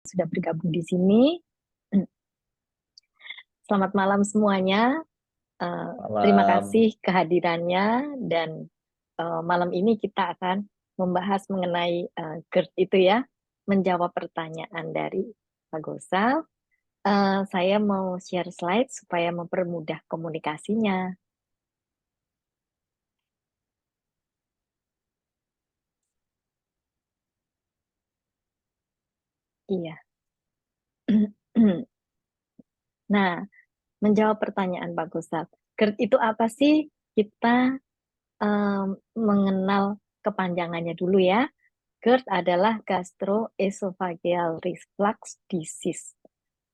sudah bergabung di sini. Selamat malam semuanya. Terima Malam. kasih kehadirannya dan malam ini kita akan membahas mengenai GERD itu ya, menjawab pertanyaan dari Pak Gosal. Saya mau share slide supaya mempermudah komunikasinya. Iya. Nah, menjawab pertanyaan Pak Gosal. GERD itu apa sih? Kita mengenal kepanjangannya dulu ya. GERD adalah gastroesophageal reflux disease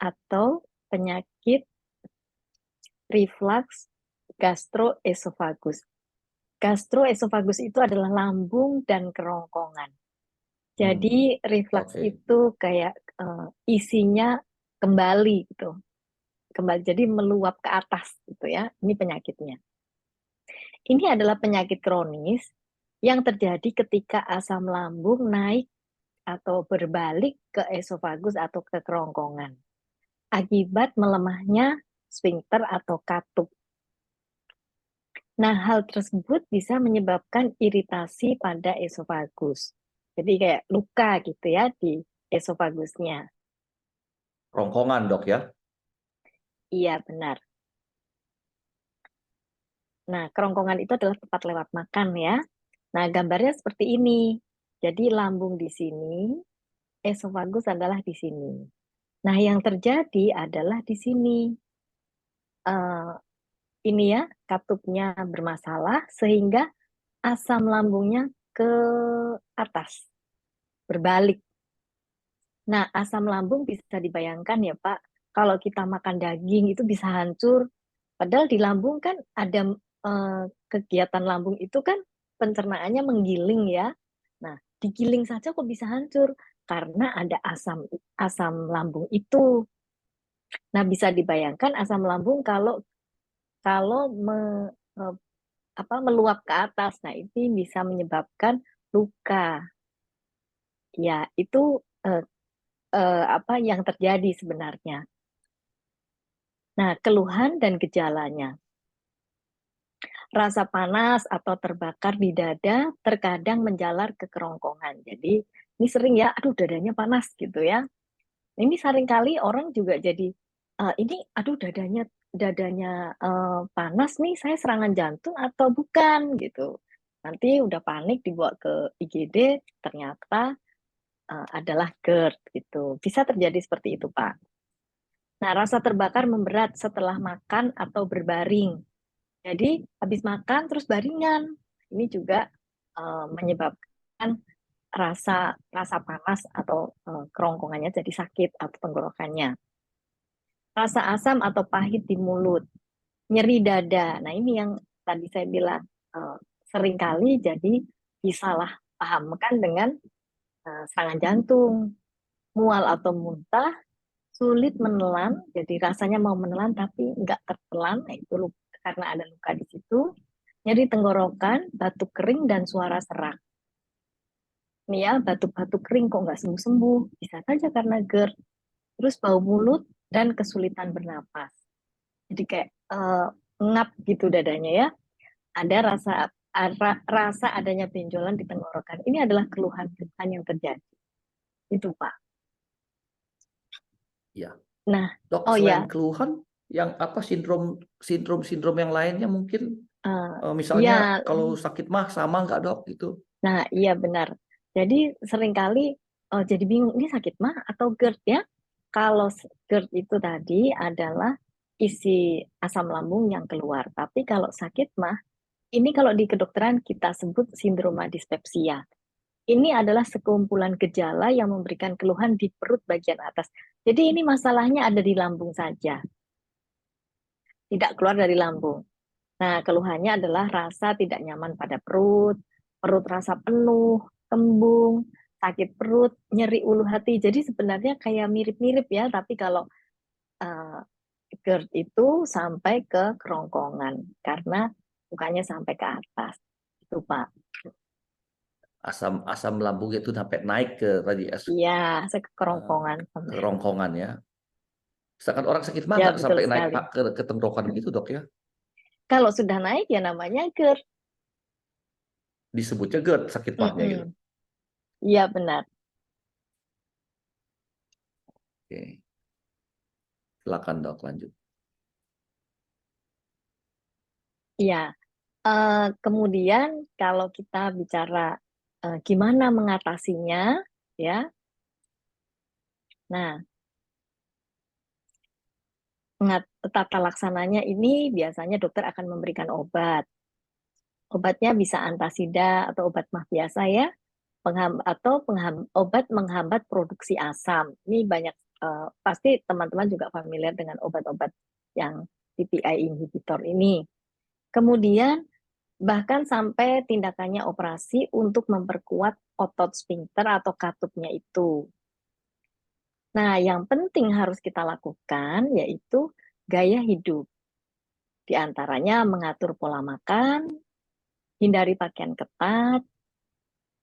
atau penyakit reflux gastroesophagus. Gastroesophagus itu adalah lambung dan kerongkongan. Jadi reflux Oke. itu kayak isinya kembali gitu. Kembali jadi meluap ke atas gitu ya. Ini penyakitnya. Ini adalah penyakit kronis yang terjadi ketika asam lambung naik atau berbalik ke esofagus atau ke kerongkongan akibat melemahnya sphincter atau katup. Nah, hal tersebut bisa menyebabkan iritasi pada esofagus. Jadi kayak luka gitu ya di esofagusnya. Rongkongan, Dok ya. Iya, benar. Nah, kerongkongan itu adalah tempat lewat makan ya. Nah, gambarnya seperti ini. Jadi lambung di sini, esofagus adalah di sini. Nah, yang terjadi adalah di sini. Eh, ini ya, katupnya bermasalah sehingga asam lambungnya ke atas, berbalik. Nah, asam lambung bisa dibayangkan ya Pak, kalau kita makan daging itu bisa hancur. Padahal di lambung kan ada kegiatan lambung itu kan pencernaannya menggiling ya. Nah, digiling saja kok bisa hancur karena ada asam asam lambung itu. Nah, bisa dibayangkan asam lambung kalau kalau eh, meluap ke atas. Nah, ini bisa menyebabkan luka. Ya, itu eh, apa yang terjadi sebenarnya. Nah, keluhan dan gejalanya. Rasa panas atau terbakar di dada terkadang menjalar ke kerongkongan. Jadi, ini sering ya, aduh dadanya panas gitu ya. Ini seringkali orang juga jadi, ini aduh dadanya panas nih, saya serangan jantung atau bukan gitu. Nanti udah panik dibawa ke IGD, ternyata adalah GERD gitu. Bisa terjadi seperti itu, Pak. Nah, rasa terbakar memberat setelah makan atau berbaring. Jadi, habis makan terus baringan. Ini juga menyebabkan rasa rasa panas atau kerongkongannya jadi sakit atau tenggorokannya. Rasa asam atau pahit di mulut, nyeri dada. Nah, ini yang tadi saya bilang seringkali jadi disalah pahamkan dengan serangan jantung, mual atau muntah, sulit menelan, jadi rasanya mau menelan tapi nggak tertelan, nah itu karena ada luka di situ, nyeri tenggorokan, batuk kering, dan suara serak. Nih ya, batuk-batuk kering kok nggak sembuh-sembuh, bisa saja karena GERD. Terus bau mulut dan kesulitan bernapas. Jadi kayak ngap gitu dadanya ya. Ada rasa adanya benjolan di tenggorokan. Ini adalah keluhan-keluhan yang terjadi. Itu Pak. Ya. Nah, Dok, oh selain ya, keluhan, yang apa sindrom yang lainnya mungkin uh, misalnya ya. kalau sakit mah sama nggak, Dok, gitu? Nah, iya benar. Jadi seringkali jadi bingung ini sakit mah atau GERD ya. Kalau GERD itu tadi adalah isi asam lambung yang keluar. Tapi kalau sakit mah, ini kalau di kedokteran kita sebut sindroma dispepsia. Ini adalah sekumpulan gejala yang memberikan keluhan di perut bagian atas. Jadi ini masalahnya ada di lambung saja, tidak keluar dari lambung. Nah, keluhannya adalah rasa tidak nyaman pada perut, perut rasa penuh, kembung, sakit perut, nyeri ulu hati. Jadi sebenarnya kayak mirip-mirip ya, tapi kalau uh, GERD itu sampai ke kerongkongan karena bukannya sampai ke atas. Itu Pak. asam lambung itu sampai naik ke tadi Iya, eh, sekerongkongan sampai. kerongkongan ya. Sedangkan orang sakit mah Ya, nggak betul sampai naik sekali. ke tenggorokan Mm. begitu dok ya. Kalau sudah naik ya namanya GERD. Disebutnya GERD sakit mahnya gitu. Mm-mm. Iya, benar. Oke, silakan dok lanjut. Iya. Kemudian kalau kita bicara gimana mengatasinya, ya. Nah, tata laksananya ini biasanya dokter akan memberikan obat. Obatnya bisa antasida atau obat mah biasa ya, obat menghambat produksi asam. Ini banyak pasti teman-teman juga familiar dengan obat-obat yang PPI inhibitor ini. Kemudian bahkan sampai tindakannya operasi untuk memperkuat otot sphincter atau katupnya itu. Nah, yang penting harus kita lakukan yaitu gaya hidup. Di antaranya mengatur pola makan, hindari pakaian ketat,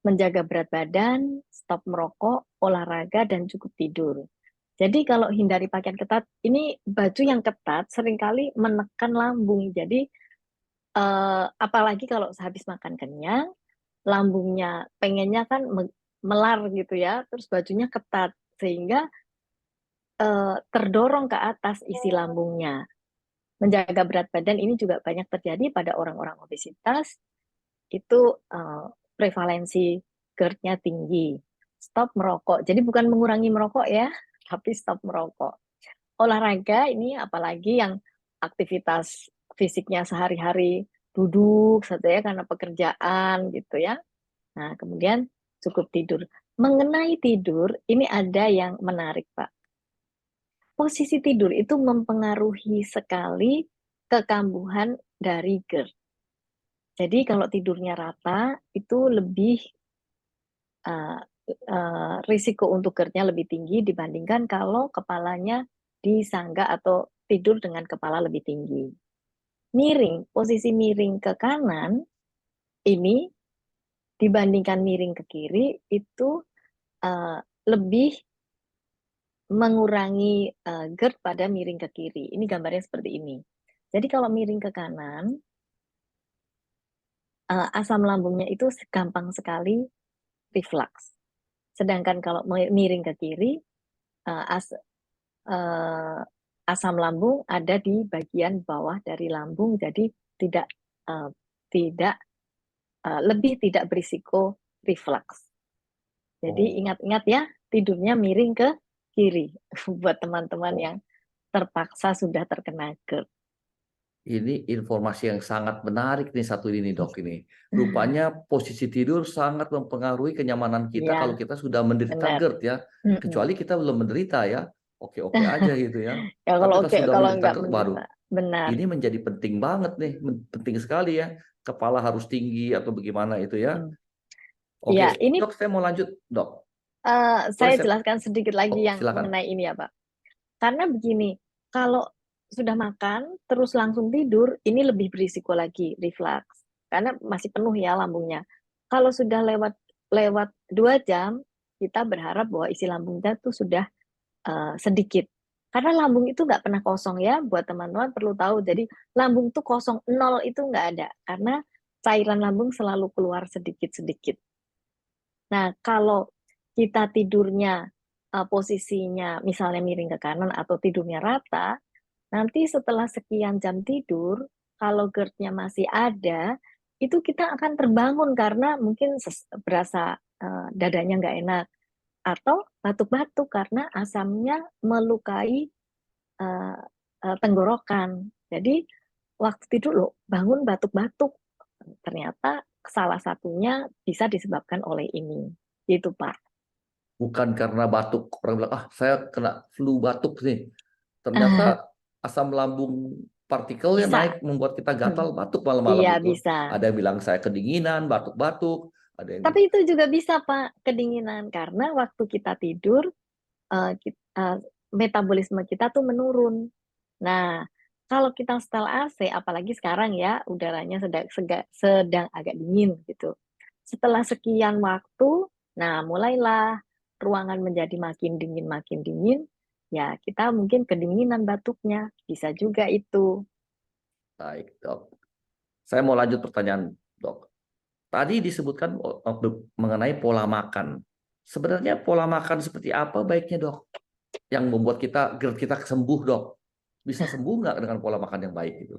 menjaga berat badan, stop merokok, olahraga, dan cukup tidur. Jadi kalau hindari pakaian ketat, ini baju yang ketat seringkali menekan lambung. Jadi apalagi kalau sehabis makan kenyang, lambungnya pengennya kan melar gitu ya, terus bajunya ketat sehingga terdorong ke atas isi lambungnya. Menjaga berat badan ini juga banyak terjadi pada orang-orang obesitas, itu prevalensi GERD-nya tinggi. Stop merokok. Jadi bukan mengurangi merokok ya, tapi stop merokok. Olahraga ini apalagi yang aktivitas fisiknya sehari-hari duduk saja ya karena pekerjaan gitu ya. Nah, kemudian cukup tidur. Mengenai tidur, ini ada yang menarik, Pak. Posisi tidur itu mempengaruhi sekali kekambuhan dari GERD. Jadi kalau tidurnya rata, itu lebih uh, risiko untuk GERD-nya lebih tinggi dibandingkan kalau kepalanya disangga atau tidur dengan kepala lebih tinggi. Miring, posisi miring ke kanan ini dibandingkan miring ke kiri itu uh, lebih mengurangi GERD pada miring ke kiri. Ini gambarnya seperti ini. Jadi kalau miring ke kanan, asam lambungnya itu gampang sekali reflux. Sedangkan kalau miring ke kiri, uh, as, uh, asam lambung ada di bagian bawah dari lambung, jadi tidak uh, tidak lebih tidak berisiko reflux. Jadi Oh, ingat-ingat ya, tidurnya miring ke kiri buat teman-teman oh. yang terpaksa sudah terkena GERD. Ini informasi yang sangat menarik nih satu ini dok ini. Rupanya posisi tidur sangat mempengaruhi kenyamanan kita kalau Ya, kita sudah menderita benar. GERD ya. Mm-mm. Kecuali kita belum menderita ya. Oke-oke aja gitu ya. Ya Tapi kalau kalau oke, sudah kalau menderita nggak GERD, menderita, waduh, benar. ini menjadi penting banget nih. Penting sekali ya. Kepala harus tinggi atau bagaimana itu ya. Mm. Oke, Ya, ini dok saya mau lanjut dok. Boleh saya saya? jelaskan sedikit lagi Oh, yang silakan. mengenai ini ya, Pak. Karena begini, kalau sudah makan terus langsung tidur, ini lebih berisiko lagi reflux. Karena masih penuh ya lambungnya. Kalau sudah lewat lewat 2 jam, kita berharap bahwa isi lambungnya itu sudah sedikit. Karena lambung itu nggak pernah kosong ya, buat teman-teman perlu tahu. Jadi lambung itu kosong, nol itu nggak ada. Karena cairan lambung selalu keluar sedikit-sedikit. Nah, kalau kita tidurnya posisinya misalnya miring ke kanan atau tidurnya rata, nanti setelah sekian jam tidur, kalau GERD-nya masih ada, itu kita akan terbangun karena mungkin berasa dadanya nggak enak atau batuk-batuk karena asamnya melukai uh, tenggorokan. Jadi waktu tidur loh bangun batuk-batuk. Ternyata salah satunya bisa disebabkan oleh ini. Gitu, Pak. Bukan karena batuk. Orang bilang, ah saya kena flu batuk nih. Ternyata asam lambung partikelnya naik Bisa. membuat kita gatal Hmm. batuk malam-malam Iya, itu. bisa. Ada yang bilang saya kedinginan, batuk-batuk. Ada yang Tapi itu juga bisa, Pak, kedinginan. Karena waktu kita tidur, metabolisme kita tuh menurun. Nah, kalau kita setel AC, apalagi sekarang ya, udaranya sedang agak dingin gitu. Setelah sekian waktu, nah mulailah ruangan menjadi makin dingin, ya kita mungkin kedinginan batuknya, bisa juga itu. Baik, Dok. Saya mau lanjut pertanyaan, Dok. Tadi disebutkan mengenai pola makan. Sebenarnya pola makan seperti apa baiknya, Dok? Yang membuat GERD kita sembuh, Dok. Bisa sembuh nggak dengan pola makan yang baik itu?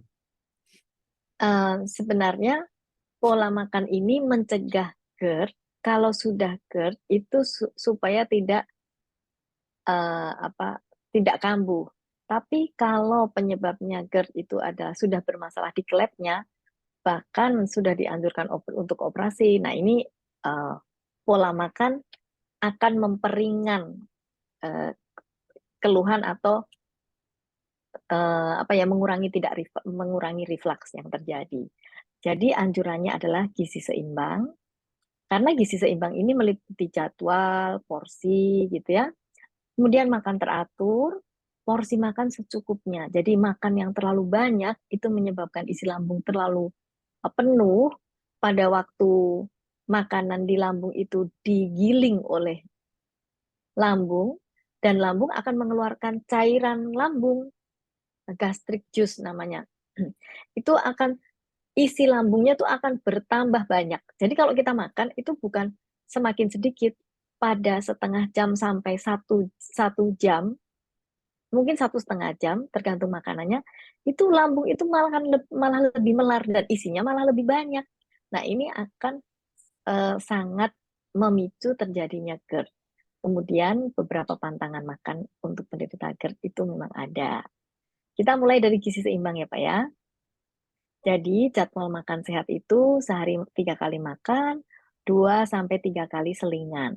Sebenarnya pola makan ini mencegah GERD. Kalau sudah GERD itu supaya apa tidak kambuh. Tapi kalau penyebabnya GERD itu adalah sudah bermasalah di klepnya, bahkan sudah dianjurkan untuk operasi. Nah, ini uh, pola makan akan memperingan uh, keluhan atau apa ya mengurangi reflux yang terjadi. Jadi anjurannya adalah gizi seimbang. Karena gizi seimbang ini meliputi jadwal, porsi gitu ya. Kemudian makan teratur, porsi makan secukupnya. Jadi makan yang terlalu banyak itu menyebabkan isi lambung terlalu penuh. Pada waktu makanan di lambung itu digiling oleh lambung, dan lambung akan mengeluarkan cairan lambung, gastric juice namanya. Itu akan isi lambungnya tuh akan bertambah banyak. Jadi kalau kita makan itu bukan semakin sedikit, pada setengah jam sampai satu jam, mungkin 1,5 jam tergantung makanannya, itu lambung itu malah lebih melar dan isinya malah lebih banyak. Nah, ini akan sangat memicu terjadinya GERD. Kemudian beberapa pantangan makan untuk penderita GERD itu memang ada. Kita mulai dari gizi seimbang ya Pak ya. Jadi jadwal makan sehat itu sehari 3 kali makan, 2 sampai 3 kali selingan.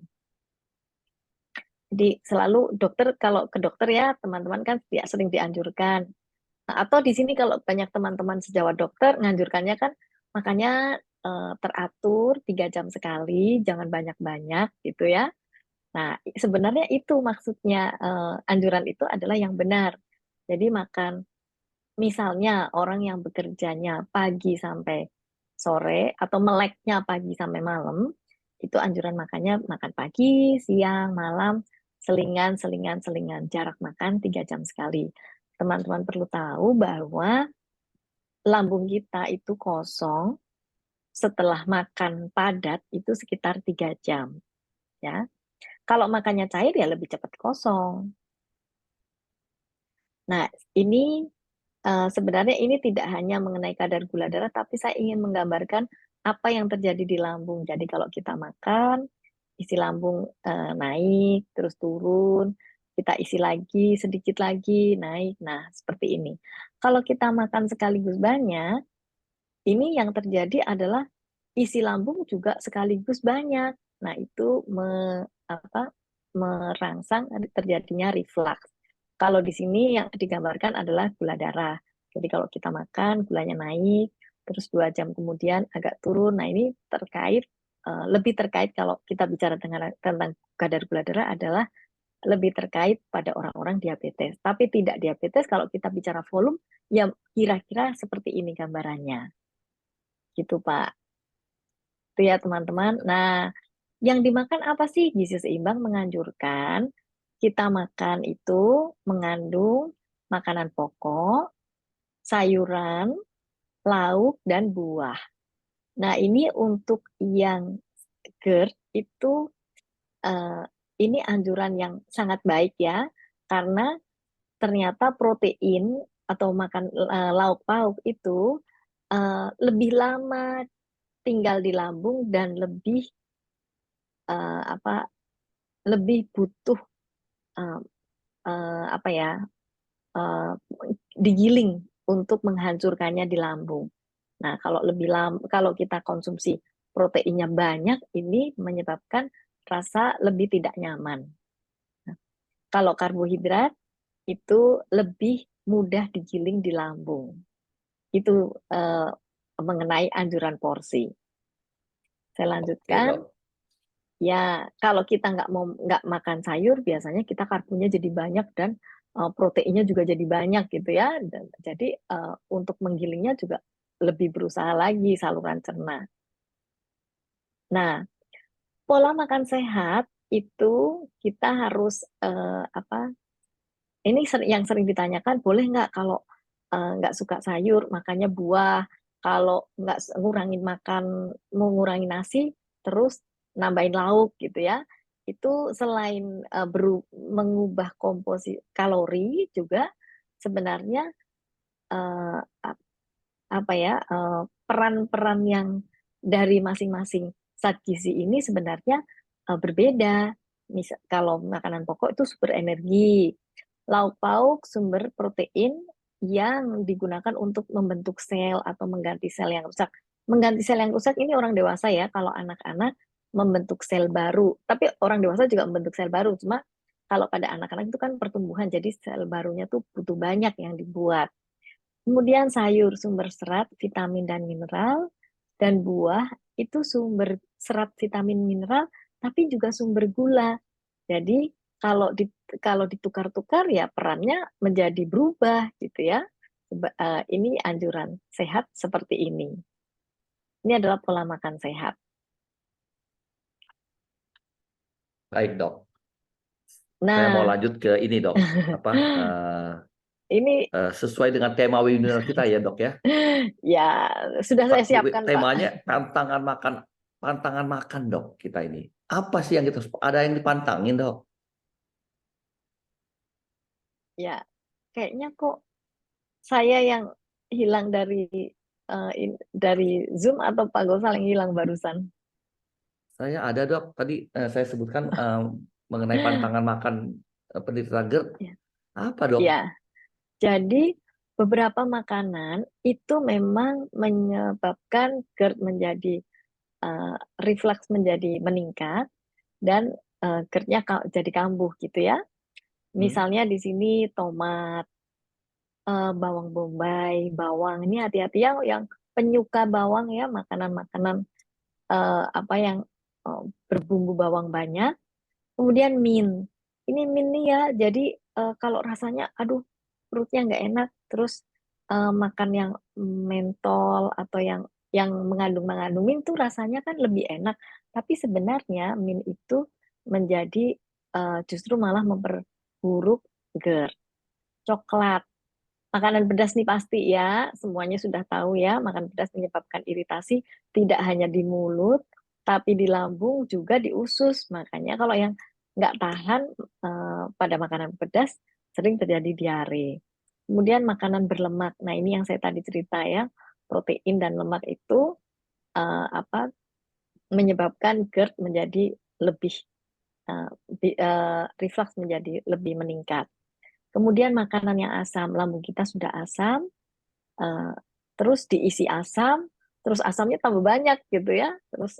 Jadi selalu dokter, kalau ke dokter ya teman-teman kan sering dianjurkan. Nah, atau di sini kalau banyak teman-teman sejawat dokter nganjurkannya kan makanya teratur 3 jam sekali, jangan banyak-banyak gitu ya. Nah, sebenarnya itu maksudnya anjuran itu adalah yang benar. Jadi makan, misalnya orang yang bekerjanya pagi sampai sore atau meleknya pagi sampai malam, itu anjuran makannya makan pagi, siang, malam, selingan, selingan, selingan. Jarak makan 3 jam sekali. Teman-teman perlu tahu bahwa lambung kita itu kosong setelah makan padat itu sekitar 3 jam. Ya, kalau makannya cair ya lebih cepat kosong. Nah, ini sebenarnya ini tidak hanya mengenai kadar gula darah, tapi saya ingin menggambarkan apa yang terjadi di lambung. Jadi kalau kita makan, isi lambung naik, terus turun, kita isi lagi, sedikit lagi, naik. Nah, seperti ini. Kalau kita makan sekaligus banyak, ini yang terjadi adalah isi lambung juga sekaligus banyak. Nah, itu merangsang terjadinya reflux. Kalau di sini yang digambarkan adalah gula darah. Jadi kalau kita makan, gulanya naik, terus 2 jam kemudian agak turun. Nah, ini lebih terkait kalau kita bicara tentang kadar gula darah adalah lebih terkait pada orang-orang diabetes. Tapi tidak diabetes, kalau kita bicara volume, ya kira-kira seperti ini gambarannya. Gitu, Pak. Itu ya, teman-teman. Nah, yang dimakan apa sih? Gizi seimbang menganjurkan kita makan itu mengandung makanan pokok, sayuran, lauk, dan buah. Nah, ini untuk yang GERD itu eh, ini anjuran yang sangat baik ya, karena ternyata protein atau makan lauk pauk itu lebih lama tinggal di lambung dan lebih eh, apa lebih butuh eh, apa ya eh, digiling untuk menghancurkannya di lambung. Nah, kalau lebih lama, kalau kita konsumsi proteinnya banyak, ini menyebabkan rasa lebih tidak nyaman. Nah, kalau karbohidrat itu lebih mudah digiling di lambung. Itu mengenai anjuran porsi. Saya Oke, lanjutkan. Dok. Ya, kalau kita nggak makan sayur, biasanya kita karbonya jadi banyak dan proteinnya juga jadi banyak gitu ya. Dan, jadi untuk menggilingnya juga lebih berusaha lagi saluran cerna. Nah, pola makan sehat itu kita harus apa? Ini yang sering ditanyakan, boleh nggak kalau nggak suka sayur, makannya buah. Kalau nggak ngurangin makan, mau ngurangin nasi, terus nambahin lauk gitu ya. Itu selain mengubah komposisi kalori juga sebenarnya eh, apa ya peran-peran yang dari masing-masing zat gizi ini sebenarnya berbeda. Misal kalau makanan pokok itu sumber energi, lauk pauk sumber protein yang digunakan untuk membentuk sel atau mengganti sel yang rusak. Mengganti sel yang rusak ini orang dewasa ya, kalau anak-anak membentuk sel baru. Tapi orang dewasa juga membentuk sel baru, cuma kalau pada anak-anak itu kan pertumbuhan, jadi sel barunya tuh butuh banyak yang dibuat. Kemudian sayur sumber serat, vitamin dan mineral, dan buah itu sumber serat, vitamin, mineral, tapi juga sumber gula. Jadi kalau ditukar-tukar ya perannya menjadi berubah gitu ya. Ini anjuran sehat seperti ini. Ini adalah pola makan sehat. Baik dok, saya mau Nah, lanjut ke ini dok, apa ini sesuai dengan tema webinar kita ya dok ya. ya sudah saya siapkan, Pak. Temanya pantangan makan dok kita ini. Apa sih yang kita ada yang dipantangin dok? Ya, kayaknya kok saya yang hilang dari Zoom atau Pak Gosal yang hilang barusan. Saya ada dok. Tadi saya sebutkan mengenai pantangan makan penderita GERD. Ya, Apa dok? ya. Jadi beberapa makanan itu memang menyebabkan GERD menjadi reflux menjadi meningkat dan GERD-nya jadi kambuh gitu ya. Hmm? Misalnya di sini tomat, bawang bombay, bawang. Ini hati-hati yang penyuka bawang ya, makanan-makanan apa yang berbumbu bawang banyak. Kemudian mint. Ini mint nih ya, jadi kalau rasanya, aduh, perutnya nggak enak, terus makan yang mentol atau yang mengandung mint tuh rasanya kan lebih enak. Tapi sebenarnya mint itu menjadi justru malah memperburuk GERD. Coklat, makanan pedas nih pasti ya, semuanya sudah tahu ya, makan pedas menyebabkan iritasi tidak hanya di mulut, tapi di lambung juga di usus. Makanya kalau yang nggak tahan pada makanan pedas, sering terjadi diare. Kemudian makanan berlemak. Nah ini yang saya tadi cerita ya, protein dan lemak itu apa menyebabkan GERD menjadi lebih reflux menjadi lebih meningkat. Kemudian makanan yang asam, lambung kita sudah asam, eh, terus diisi asam, terus asamnya tambah banyak gitu ya, terus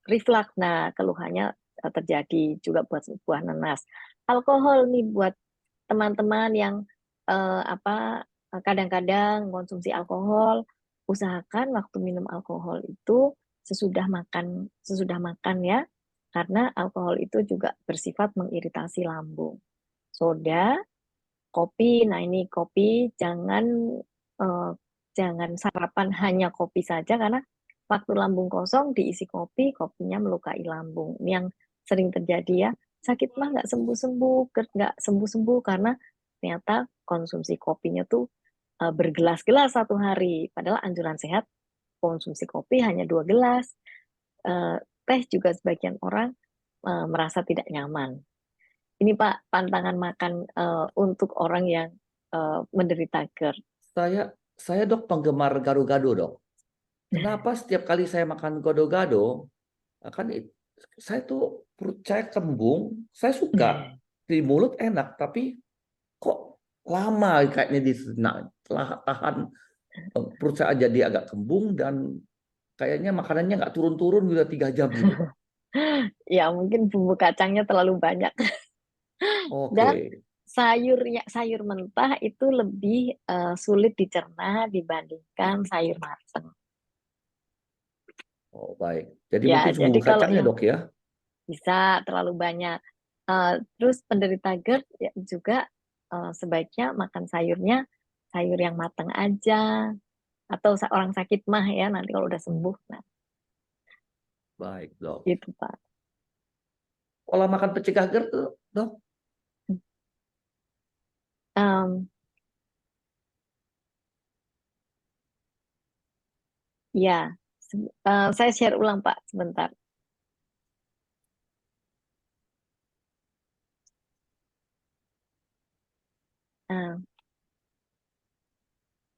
reflux. Nah, keluhannya terjadi juga buat buah nanas. Alkohol nih buat teman-teman yang apa kadang-kadang konsumsi alkohol, usahakan waktu minum alkohol itu sesudah makan ya, karena alkohol itu juga bersifat mengiritasi lambung. Soda, kopi, nah ini kopi eh, jangan sarapan hanya kopi saja karena waktu lambung kosong diisi kopi, kopinya melukai lambung. Ini yang sering terjadi ya. Sakit mah nggak sembuh-sembuh, GERD nggak sembuh-sembuh karena ternyata konsumsi kopinya tuh bergelas-gelas satu hari. Padahal anjuran sehat konsumsi kopi hanya 2 gelas. Teh juga sebagian orang merasa tidak nyaman. Ini Pak, pantangan makan untuk orang yang menderita GERD. Saya saya dok penggemar gado-gado dok. Kenapa setiap kali saya makan gado-gado, akan saya tuh perut saya kembung, saya suka di mulut enak, tapi kok lama kayaknya di tahan perut saya jadi agak kembung dan kayaknya makanannya nggak turun-turun udah 3 jam gitu. Ya mungkin bumbu kacangnya terlalu banyak. Dan Oke, sayur mentah itu lebih sulit dicerna dibandingkan sayur matang. oh baik. Jadi Ya, mungkin jadi bumbu kalau kacangnya yang dok ya. bisa terlalu banyak. Terus penderita GERD ya juga sebaiknya makan sayurnya sayur yang matang aja, atau orang sakit mah ya nanti kalau udah sembuh. Nah, Baik, dok. Gitu, Pak. Pola makan pencegah GERD tuh, dok? Em, ya, saya share ulang, Pak, sebentar.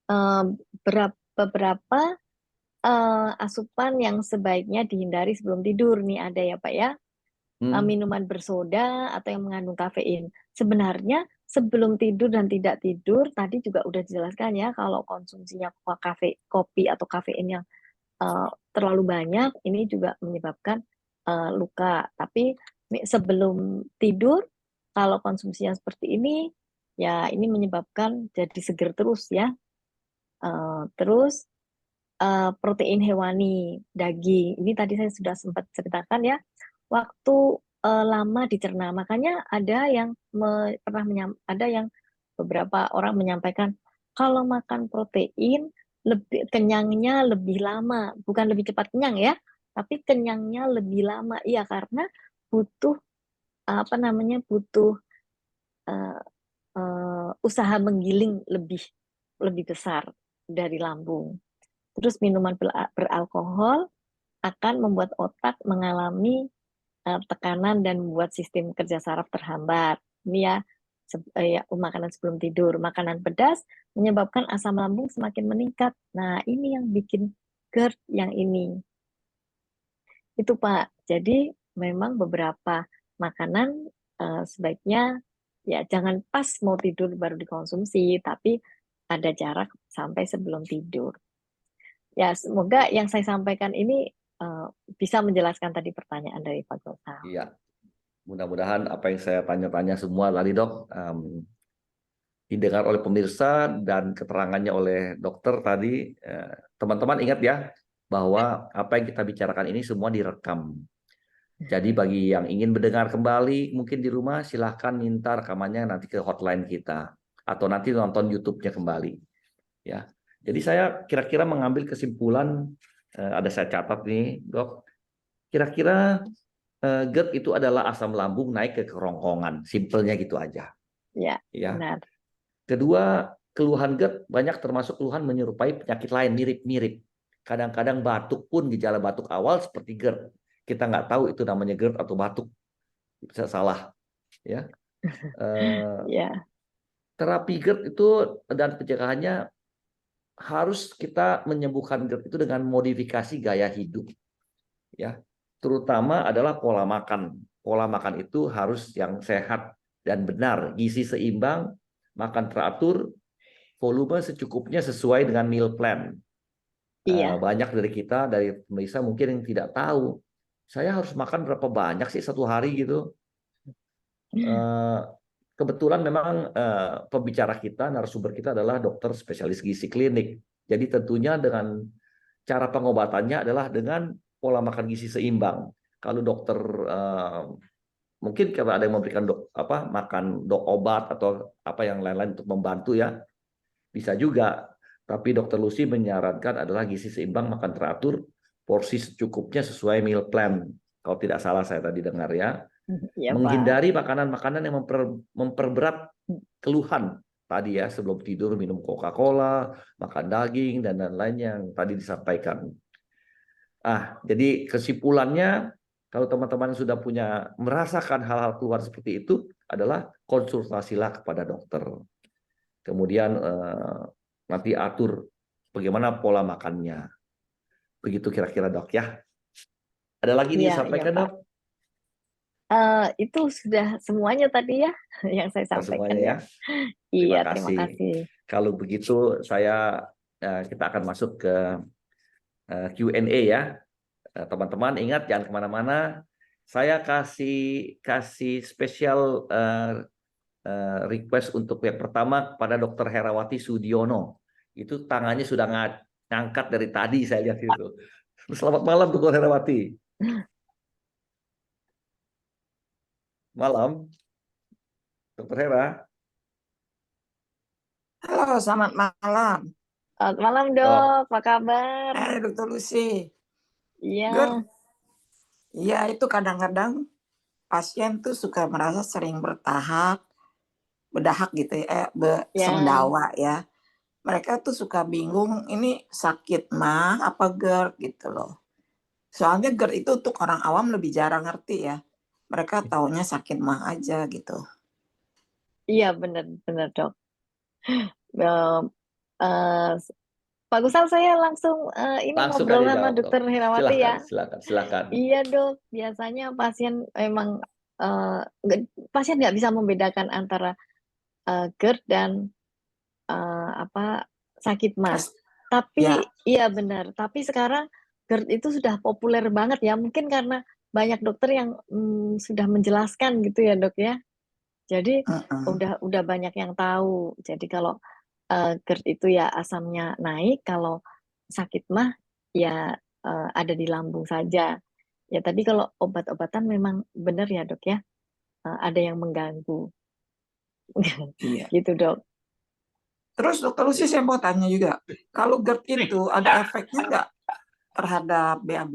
Nah, beberapa asupan yang sebaiknya dihindari sebelum tidur nih ada ya, Pak ya. Hmm, Minuman bersoda atau yang mengandung kafein. Sebenarnya sebelum tidur dan tidak tidur tadi juga udah dijelaskan ya kalau konsumsinya kopi atau kafein yang terlalu banyak ini juga menyebabkan luka. Tapi sebelum tidur kalau konsumsinya seperti ini ya ini menyebabkan jadi seger terus ya. Terus protein hewani, daging. Ini tadi saya sudah sempat ceritakan ya, waktu lama dicerna. Makanya ada yang ada yang beberapa orang menyampaikan kalau makan protein lebih kenyangnya lebih lama, bukan lebih cepat kenyang ya, tapi kenyangnya lebih lama. Iya, karena butuh apa namanya butuh eh, usaha menggiling lebih lebih besar dari lambung. Terus minuman beralkohol akan membuat otak mengalami tekanan dan membuat sistem kerja saraf terhambat. Ini ya, ya, makanan sebelum tidur. Makanan pedas menyebabkan asam lambung semakin meningkat. Nah, ini yang bikin GERD yang ini. Itu Pak. Jadi memang beberapa makanan sebaiknya ya jangan pas mau tidur baru dikonsumsi, tapi ada jarak sampai sebelum tidur. Ya, semoga yang saya sampaikan ini bisa menjelaskan tadi pertanyaan dari Pak Gopal. iya. Mudah-mudahan apa yang saya tanya-tanya semua tadi, dok, didengar oleh pemirsa dan keterangannya oleh dokter tadi. Teman-teman ingat ya, bahwa apa yang kita bicarakan ini semua direkam. Jadi bagi yang ingin mendengar kembali, mungkin di rumah silahkan minta rekamannya nanti ke hotline kita. Atau nanti nonton YouTube-nya kembali. Ya. Jadi saya kira-kira mengambil kesimpulan, ada saya catat nih, dok. Kira-kira GERD itu adalah asam lambung naik ke kerongkongan. Simpelnya gitu aja. Ya, Ya. benar. Kedua, keluhan GERD banyak termasuk keluhan menyerupai penyakit lain mirip-mirip. Kadang-kadang batuk pun gejala batuk awal seperti GERD. Kita nggak tahu itu namanya GERD atau batuk, bisa salah. Ya, Ya, terapi GERD itu dan pencegahannya harus kita menyembuhkan GERD itu dengan modifikasi gaya hidup. Ya, terutama adalah pola makan. Pola makan itu harus yang sehat dan benar, gizi seimbang, makan teratur, volume secukupnya sesuai dengan meal plan. iya, Banyak dari kita, dari pemirsa mungkin yang tidak tahu, saya harus makan berapa banyak sih satu hari gitu. Eh, Kebetulan memang pembicara kita, narasumber kita adalah dokter spesialis gizi klinik. Jadi tentunya dengan cara pengobatannya adalah dengan pola makan gizi seimbang. Kalau dokter mungkin kalau ada yang memberikan makan obat atau apa yang lain-lain untuk membantu ya, bisa juga. Tapi dokter Lucy menyarankan adalah gizi seimbang, makan teratur, porsi secukupnya sesuai meal plan. Kalau tidak salah saya tadi dengar ya. iya Pak. Menghindari makanan-makanan yang memperberat keluhan tadi ya, sebelum tidur minum Coca-Cola, makan daging dan lain-lain yang tadi disampaikan. Jadi kesimpulannya, kalau teman-teman sudah merasakan hal-hal keluhan seperti itu, adalah konsultasilah kepada dokter. Kemudian nanti atur bagaimana pola makannya. Begitu kira-kira, dok ya. Ada lagi Iya, iya disampaikan, Pak. dok? Itu sudah semuanya tadi ya yang saya Nah, sampaikan semuanya ya. ya. Iya, Terima terima kasih. kasih. Kalau begitu kita akan masuk ke Q&A ya. Teman-teman ingat jangan kemana-mana. Saya kasih kasih spesial request untuk yang pertama kepada Dokter Herawati Sudiono. Itu tangannya sudah ngangkat dari tadi saya lihat itu. Selamat malam Dokter Herawati. Malam, Dokter Hera. Halo, selamat malam. Selamat malam Dok, dok, apa kabar? Dokter Lucy. Iya, GERD Iya, itu kadang-kadang pasien tuh suka merasa sering berdahak gitu ya, Ya, sendawa ya. Mereka tuh suka bingung ini sakit mah apa GERD gitu loh. Soalnya GERD itu untuk orang awam lebih jarang ngerti ya. Mereka taunya sakit mah aja gitu. iya benar-benar dok. Eh, eh, Pak Gusal, saya langsung ini Langsung ngobrol aja sama jawab dok. Dokter Herawati Silakan, ya. silakan, silakan. Iya dok, biasanya pasien emang pasien nggak bisa membedakan antara GERD dan apa sakit mah. Kas- Tapi Ya, iya benar. Tapi sekarang GERD itu sudah populer banget ya. Mungkin karena banyak dokter yang sudah menjelaskan gitu ya dok ya. Jadi mm-mm. udah banyak yang tahu. Jadi kalau GERD itu ya asamnya naik, kalau sakit mah ya ada di lambung saja. Ya tadi kalau obat-obatan memang benar ya dok ya, ada yang mengganggu. Iya. Gitu dok. Terus dokter Lucy saya mau tanya juga, kalau GERD itu ada efeknya nggak terhadap BAB?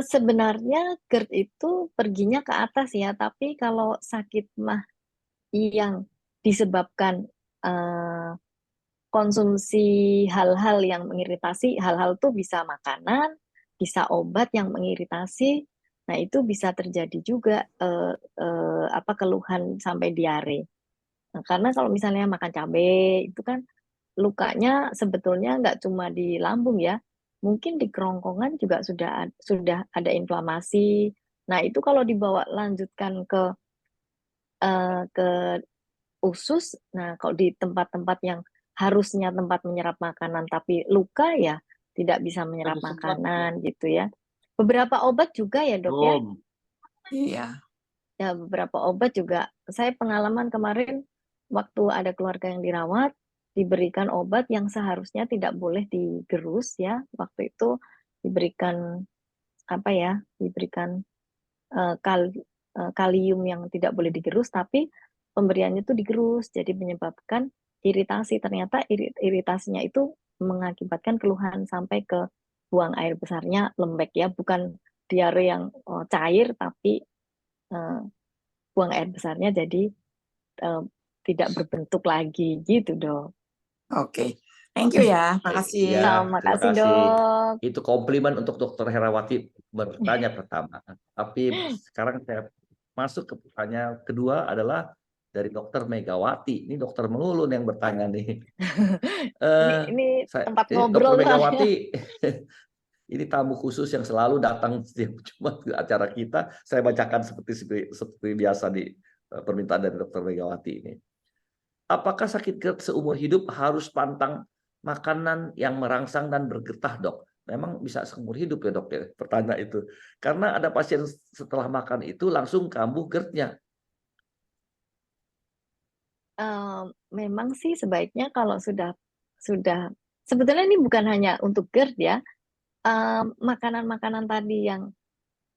Sebenarnya GERD itu perginya ke atas ya, tapi kalau sakit mah yang disebabkan eh, konsumsi hal-hal yang mengiritasi, hal-hal tuh bisa makanan, bisa obat yang mengiritasi. Nah, itu bisa terjadi juga apa keluhan sampai diare. Nah, karena kalau misalnya makan cabai itu kan lukanya sebetulnya nggak cuma di lambung ya, mungkin di kerongkongan juga sudah ada inflamasi. Nah, itu kalau dibawa lanjutkan ke usus. Nah, kalau di tempat-tempat yang harusnya tempat menyerap makanan tapi luka ya tidak bisa menyerap makanan gitu ya. Beberapa obat juga ya, Dok ya. Iya. Ya, beberapa obat juga. Saya pengalaman kemarin waktu ada keluarga yang dirawat diberikan obat yang seharusnya tidak boleh digerus ya. Waktu itu diberikan apa ya? Diberikan kalium yang tidak boleh digerus, tapi pemberiannya itu digerus, jadi menyebabkan iritasi. Ternyata iritasinya itu mengakibatkan keluhan sampai ke buang air besarnya lembek ya, bukan diare yang cair, tapi eh, buang air besarnya jadi eh, tidak berbentuk lagi gitu dong. Oke. Thank you ya. Ya, Makasih. terima Makasih kasih. dok. Itu komplimen untuk Dokter Herawati bertanya pertama. Tapi sekarang saya masuk ke pertanyaan kedua adalah dari Dokter Megawati. Ini dokter melulu nih yang bertanya nih. Ini Eh, ini tempat ini Dokter ngobrol soalnya. Megawati, ini tamu khusus yang selalu datang setiap Jumat ke acara kita. Saya bacakan seperti biasa di permintaan dari Dokter Megawati ini. Apakah sakit GERD seumur hidup harus pantang makanan yang merangsang dan bergetah, dok? Memang bisa seumur hidup ya, dok ya? Pertanyaan itu. Karena ada pasien setelah makan itu langsung kambuh GERD-nya. Eh, Memang sih sebaiknya kalau sudah sebetulnya ini bukan hanya untuk GERD ya. Makanan-makanan tadi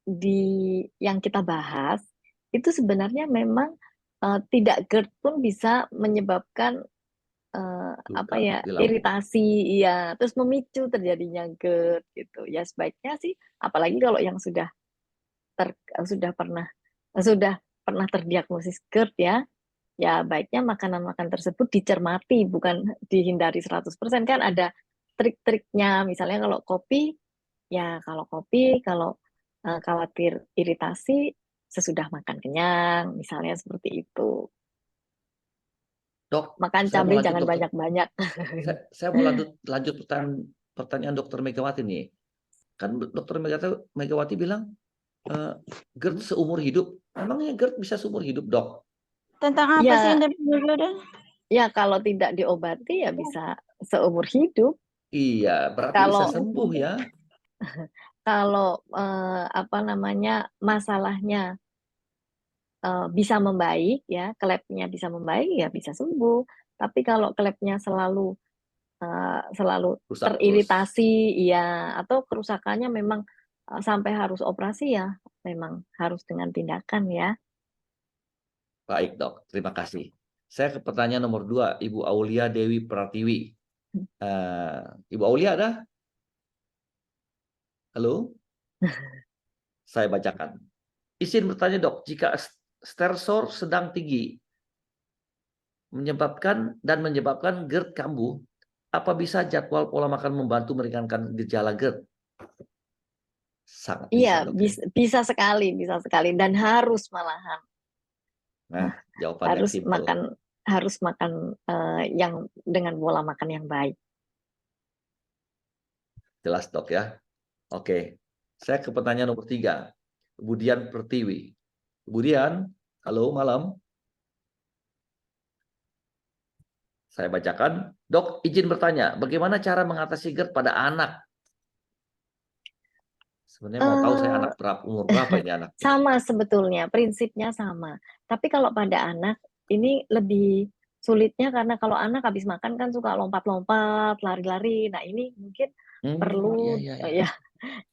di yang kita bahas itu sebenarnya memang tidak GERD pun bisa menyebabkan apa Luka ya di lambung. iritasi ya terus memicu terjadinya GERD gitu ya sebaiknya sih apalagi kalau yang sudah pernah sudah pernah terdiagnosis GERD ya. Ya baiknya makanan-makanan tersebut dicermati, bukan dihindari 100%. Kan ada trik-triknya. Misalnya kalau khawatir iritasi sesudah makan kenyang, misalnya seperti itu. Dok, Makan saya mau cabai lanjut jangan dokter. banyak-banyak. Saya mau lanjut pertanyaan dokter Megawati nih. Kan dokter Megawati bilang GERD seumur hidup. Emangnya GERD bisa seumur hidup, dok? Tentang apa sih Ya, yang dari dulu dan? ya kalau tidak diobati ya bisa seumur hidup. Iya, berarti bisa Kalau sembuh ya. kalau apa namanya masalahnya bisa membaik ya, klepnya bisa membaik ya bisa sembuh. Tapi kalau klepnya selalu Rusak terus. teriritasi ya atau kerusakannya memang sampai harus operasi ya, memang harus dengan tindakan ya. Baik, dok. Terima kasih. Saya ke pertanyaan nomor 2, Ibu Aulia Dewi Pratiwi. Ibu Aulia ada? Halo? Saya bacakan. Izin bertanya dok, jika sterosol sedang tinggi menyebabkan GERD kambuh, apa bisa jadwal pola makan membantu meringankan gejala GERD? Sangat bisa Iya, dok ya. bisa sekali dan harus malahan Nah, jawabannya simple. harus makan yang dengan pola makan yang baik. Jelas dok ya. Oke, saya ke pertanyaan nomor 3. Kemudian Pertiwi. Kemudian, halo malam. Saya bacakan, dok izin bertanya, bagaimana cara mengatasi GERD pada anak? Sebenarnya mau tahu saya anak berapa, umur berapa ini anak? Sama sebetulnya, prinsipnya sama. Tapi kalau pada anak, ini lebih sulitnya karena kalau anak habis makan kan suka lompat-lompat, lari-lari. Nah ini mungkin perlu, ya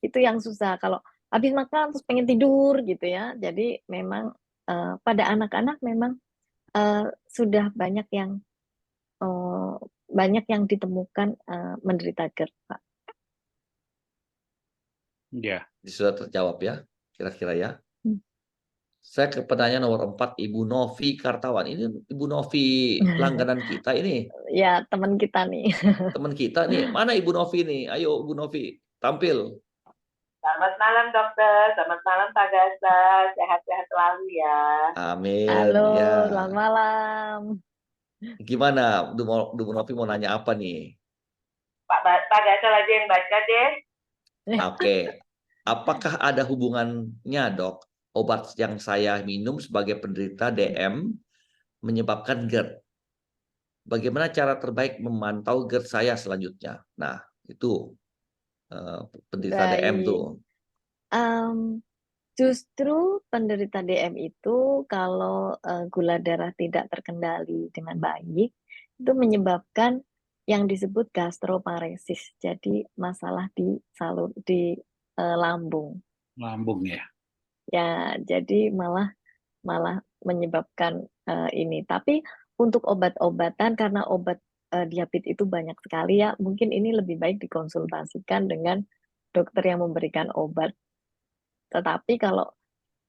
itu yang susah. Kalau habis makan terus pengen tidur gitu ya. Jadi memang pada anak-anak memang sudah banyak yang ditemukan menderita GERD, Pak. Ya. Sudah terjawab ya, kira-kira ya. Saya ke pertanyaan nomor 4, Ibu Novi Kartawan. Ini Ibu Novi langganan kita ini. Ya, teman kita nih. Teman kita nih. Mana Ibu Novi nih? Ayo Ibu Novi, tampil. Selamat malam dokter, selamat malam Pak Gasa, sehat-sehat selalu ya. Amin. Halo, Ya. selamat malam. Gimana, Bu Novi mau nanya apa nih? Pak Gasa aja yang baca deh. Oke. Apakah ada hubungannya, dok, obat yang saya minum sebagai penderita DM menyebabkan GERD? Bagaimana cara terbaik memantau GERD saya selanjutnya? Nah, itu penderita DM tuh. Justru penderita DM itu kalau gula darah tidak terkendali dengan baik, itu menyebabkan yang disebut gastroparesis. Jadi masalah di lambung. Lambung ya. Ya, jadi malah menyebabkan ini. Tapi untuk obat-obatan, karena obat diabetes itu banyak sekali ya, mungkin ini lebih baik dikonsultasikan dengan dokter yang memberikan obat. Tetapi kalau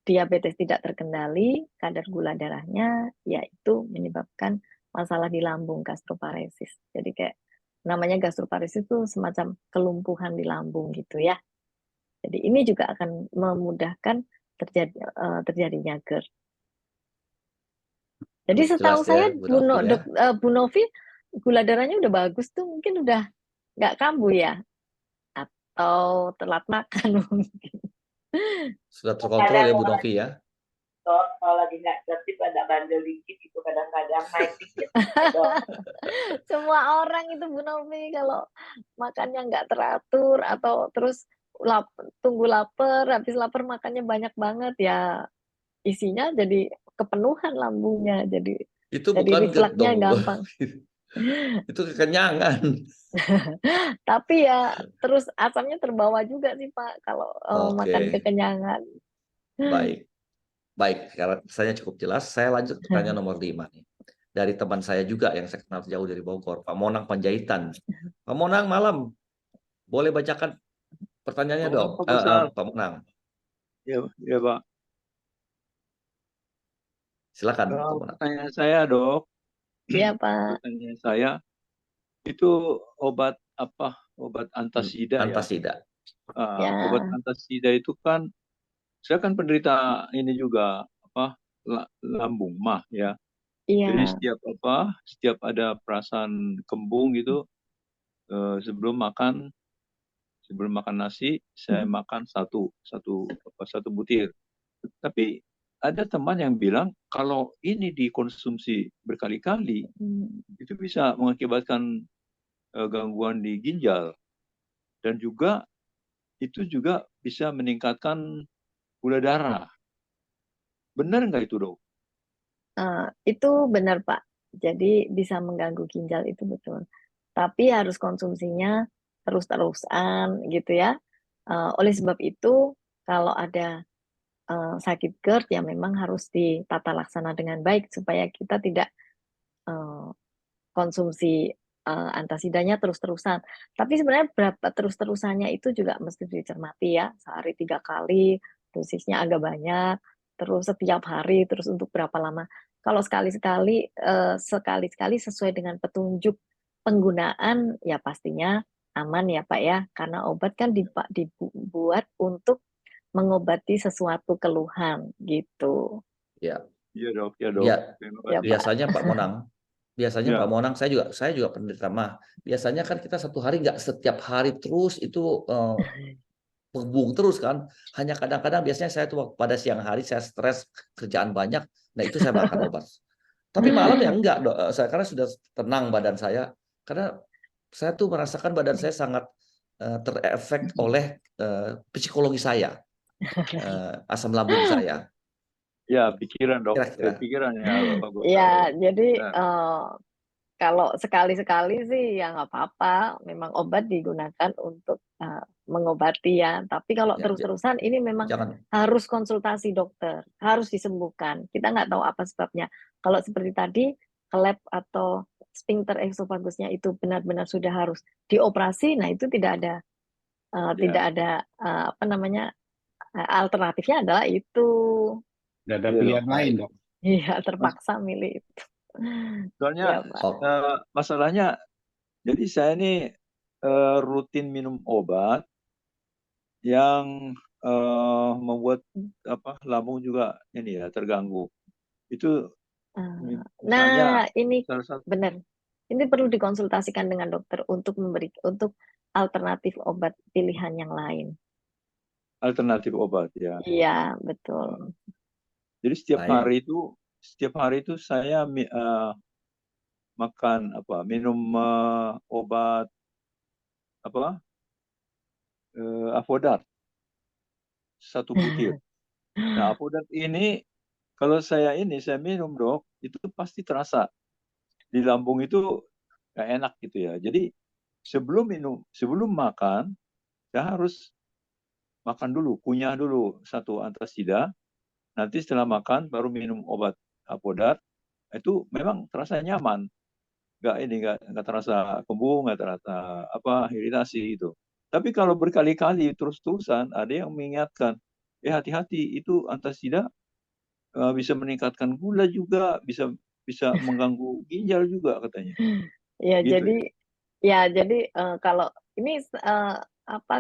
diabetes tidak terkendali, kadar gula darahnya, yaitu menyebabkan masalah di lambung, gastroparesis. Jadi kayak namanya gastroparesis itu semacam kelumpuhan di lambung gitu ya. Jadi ini juga akan memudahkan terjadinya GERD. Jadi setahu saya Bu Novi gula darahnya udah bagus tuh, mungkin udah nggak kambuh ya, atau telat makan mungkin. Sudah terkontrol ya Bu Novi ya? Dok, kalau lagi nggak tertib ada bandel dikit itu kadang-kadang naik dikit. Semua orang itu Bu Novi kalau makannya nggak teratur atau terus tunggu lapar, habis lapar makannya banyak banget ya, isinya jadi kepenuhan lambungnya, jadi itu bukan GERD dong. gampang. Itu kekenyangan. Tapi ya terus asamnya terbawa juga sih Pak kalau makan kekenyangan. Baik, karena saya cukup jelas. Saya lanjut ke pertanyaan nomor 5 nih. Dari teman saya juga yang saya kenal jauh dari Bogor, Pak Monang Panjaitan. Pak Monang malam, boleh bacakan pertanyaannya dong, Pak Monang. Ya Pak. Silakan Pak Monang. Pertanyaan saya dok. Iya Pak. Pertanyaan saya itu obat apa? Obat antasida. Antasida. Ya. Obat antasida itu kan, saya kan penderita ini juga apa? Lambung mah ya. Iya. Jadi setiap ada perasaan kembung gitu, sebelum makan nasi saya makan satu butir. Tapi ada teman yang bilang kalau ini dikonsumsi berkali-kali itu bisa mengakibatkan gangguan di ginjal, dan juga itu juga bisa meningkatkan gula darah. Benar nggak itu dok? Itu benar Pak. Jadi bisa mengganggu ginjal, itu betul. Tapi harus konsumsinya terus-terusan gitu ya. Oleh sebab itu kalau ada sakit GERD ya memang harus ditata laksana dengan baik supaya kita tidak konsumsi antasidanya terus-terusan. Tapi sebenarnya berapa terus-terusannya itu juga mesti dicermati ya. Sehari 3 kali, dosisnya agak banyak, terus setiap hari, terus untuk berapa lama. Kalau sekali-sekali sesuai dengan petunjuk penggunaan, ya pastinya aman ya Pak ya. Karena obat kan dibuat untuk mengobati sesuatu keluhan gitu. Ya, Iya dok, ya dok. ya Terima Ya kasih. Pak. biasanya Ya, Pak Monang, saya juga penderita mah. Biasanya kan kita satu hari nggak setiap hari terus itu bung terus kan. Hanya kadang-kadang biasanya saya tuh pada siang hari saya stres kerjaan banyak, nah itu saya makan obat. Tapi malam ya enggak, Dok. Saya karena sudah tenang badan saya karena saya tuh merasakan badan saya sangat terefek oleh psikologi saya, asam lambung saya. ya pikiran dok. Kira-kira. Pikiran ya bagus. Ya, jadi Ya, kalau sekali-sekali sih ya nggak apa-apa. Memang obat digunakan untuk mengobati ya. Tapi kalau Ya, terus-terusan ini memang jangan. harus konsultasi dokter, harus disembuhkan. Kita nggak tahu apa sebabnya. Kalau seperti tadi, klep atau sphincter esofagusnya itu benar-benar sudah harus dioperasi, nah itu tidak ada ya. apa namanya alternatifnya adalah itu. Nggak ada Iya dok. pilihan lain, Baik. Dok. Iya, Mas, terpaksa milih itu. soalnya Ya, Pak. Oh, masalahnya, jadi saya ini rutin minum obat yang membuat lambung juga ini ya terganggu. Itu misalnya Nah, ini salah satu benar. Ini perlu dikonsultasikan dengan dokter untuk untuk alternatif obat pilihan yang lain. alternatif obat ya. Iya, betul. Jadi setiap baik. hari itu saya makan minum obat Avodart 1 butir. Nah, Avodart ini kalau saya minum dok, itu pasti terasa di lambung itu nggak enak gitu ya. Jadi sebelum makan, saya harus makan dulu, kunyah dulu 1 antasida. Nanti setelah makan baru minum obat Avodart. Itu memang terasa nyaman. Nggak terasa kembung, nggak terasa iritasi itu. Tapi kalau berkali-kali terus-terusan ada yang mengingatkan, hati-hati itu antasida bisa meningkatkan gula juga, bisa mengganggu ginjal juga katanya. Ya, Gitu ya. jadi kalau ini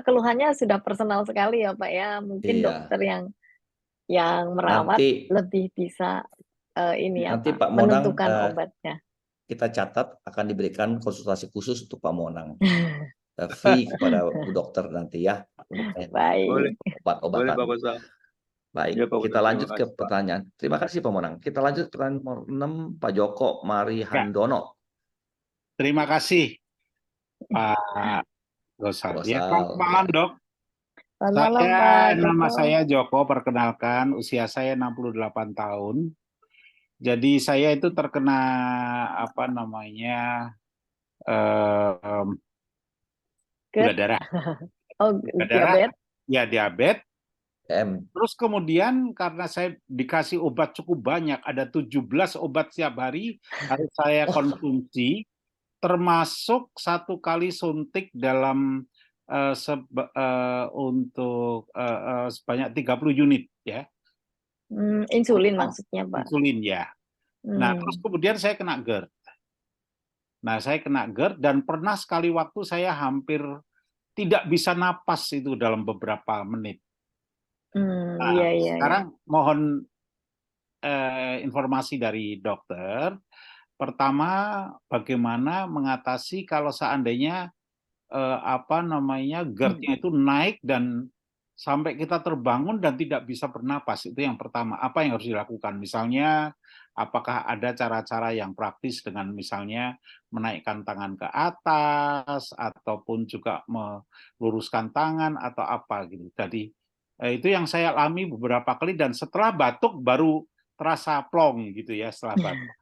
keluhannya sudah personal sekali ya, Pak ya. Mungkin Iya. dokter yang merawat Nanti lebih bisa nanti Pak Monang menentukan obatnya. kita catat akan diberikan konsultasi khusus untuk Pak Monang. Fee kepada Bu Dokter nanti ya untuk Boleh, Baik. boleh obat-obatan. Pak Basa. Baik, Ya Pak Basa, kita terima lanjut ke kasih Pak. pertanyaan. Terima kasih Pak Monang. Kita lanjut ke pertanyaan nomor 6, Pak Joko Mari Ya, Handono. terima kasih, Pak Gosal. Ya, Gosal, selamat malam, ya. Dok. Selamat malam, Pak Nama Joko. saya Joko, perkenalkan, usia saya 68 tahun. Jadi saya itu terkena gula darah. Oh, Gula darah, diabetes. ya diabetes. M. Terus kemudian karena saya dikasih obat cukup banyak, ada 17 obat setiap hari harus saya konsumsi, termasuk 1 kali suntik dalam untuk sebanyak 30 unit ya. Insulin maksudnya, Pak. Insulin ya. Nah, terus kemudian saya kena GERD. Nah, saya kena GERD dan pernah sekali waktu saya hampir tidak bisa napas itu dalam beberapa menit. Nah, Iya. sekarang mohon informasi dari dokter. Pertama, bagaimana mengatasi kalau seandainya GERD-nya itu naik dan sampai kita terbangun dan tidak bisa bernapas. Itu yang pertama. Apa yang harus dilakukan? Misalnya, apakah ada cara-cara yang praktis dengan misalnya menaikkan tangan ke atas ataupun juga meluruskan tangan atau apa gitu. Jadi itu yang saya alami beberapa kali dan setelah batuk baru terasa plong gitu ya setelah batuk.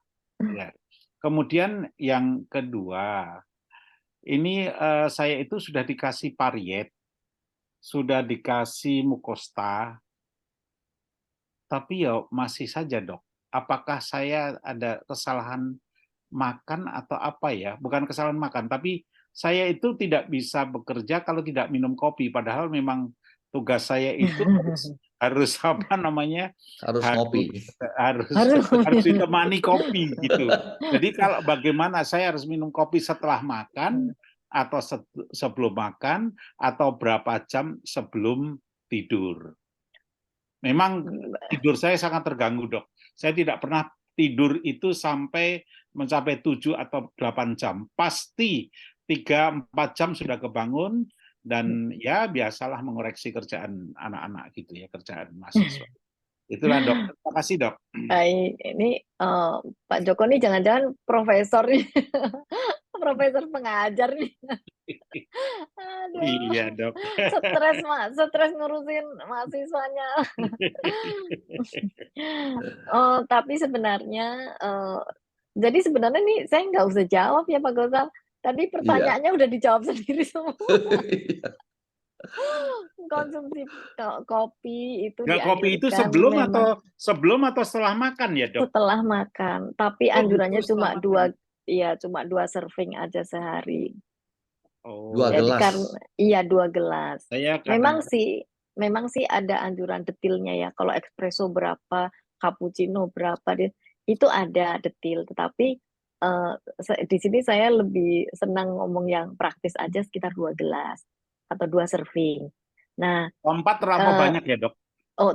Ya. Kemudian yang kedua, ini saya itu sudah dikasih pariet, sudah dikasih mukosta, tapi ya masih saja dok. Apakah saya ada kesalahan makan atau apa ya, bukan kesalahan makan, tapi saya itu tidak bisa bekerja kalau tidak minum kopi, padahal memang tugas saya itu harus apa namanya, Harus harus ngopi. harus Harus harus ditemani kopi gitu. Jadi kalau bagaimana saya harus minum kopi setelah makan atau sebelum makan atau berapa jam sebelum tidur. Memang tidur saya sangat terganggu, Dok. Saya tidak pernah tidur itu sampai mencapai 7 atau 8 jam. Pasti 3-4 jam sudah kebangun dan ya biasalah mengoreksi kerjaan anak-anak gitu ya, kerjaan mahasiswa. Itulah, Dok. Terima kasih, Dok. Baik, ini Pak Joko nih jangan-jangan profesor nih. Profesor pengajar nih. Aduh, Iya, Dok. stres ngurusin mahasiswanya. Tapi sebenarnya, jadi sebenarnya nih saya nggak usah jawab ya Pak Gosal. Tadi Iya. pertanyaannya udah dijawab sendiri semua. Konsumsi kopi itu Nggak, kopi itu dianjurkan sebelum atau setelah makan ya, Dok? setelah makan. Tapi Oh, anjurannya justru cuma setelah makan. cuma 2 serving aja sehari. Oh, Dua Jadi gelas. karena 2 gelas. saya Memang kadang sih ada anjuran detilnya ya. Kalau espresso berapa, cappuccino berapa, itu ada detil. Tetapi di sini saya lebih senang ngomong yang praktis aja sekitar 2 gelas atau 2 serving. Nah, 4 terlampau banyak ya, Dok?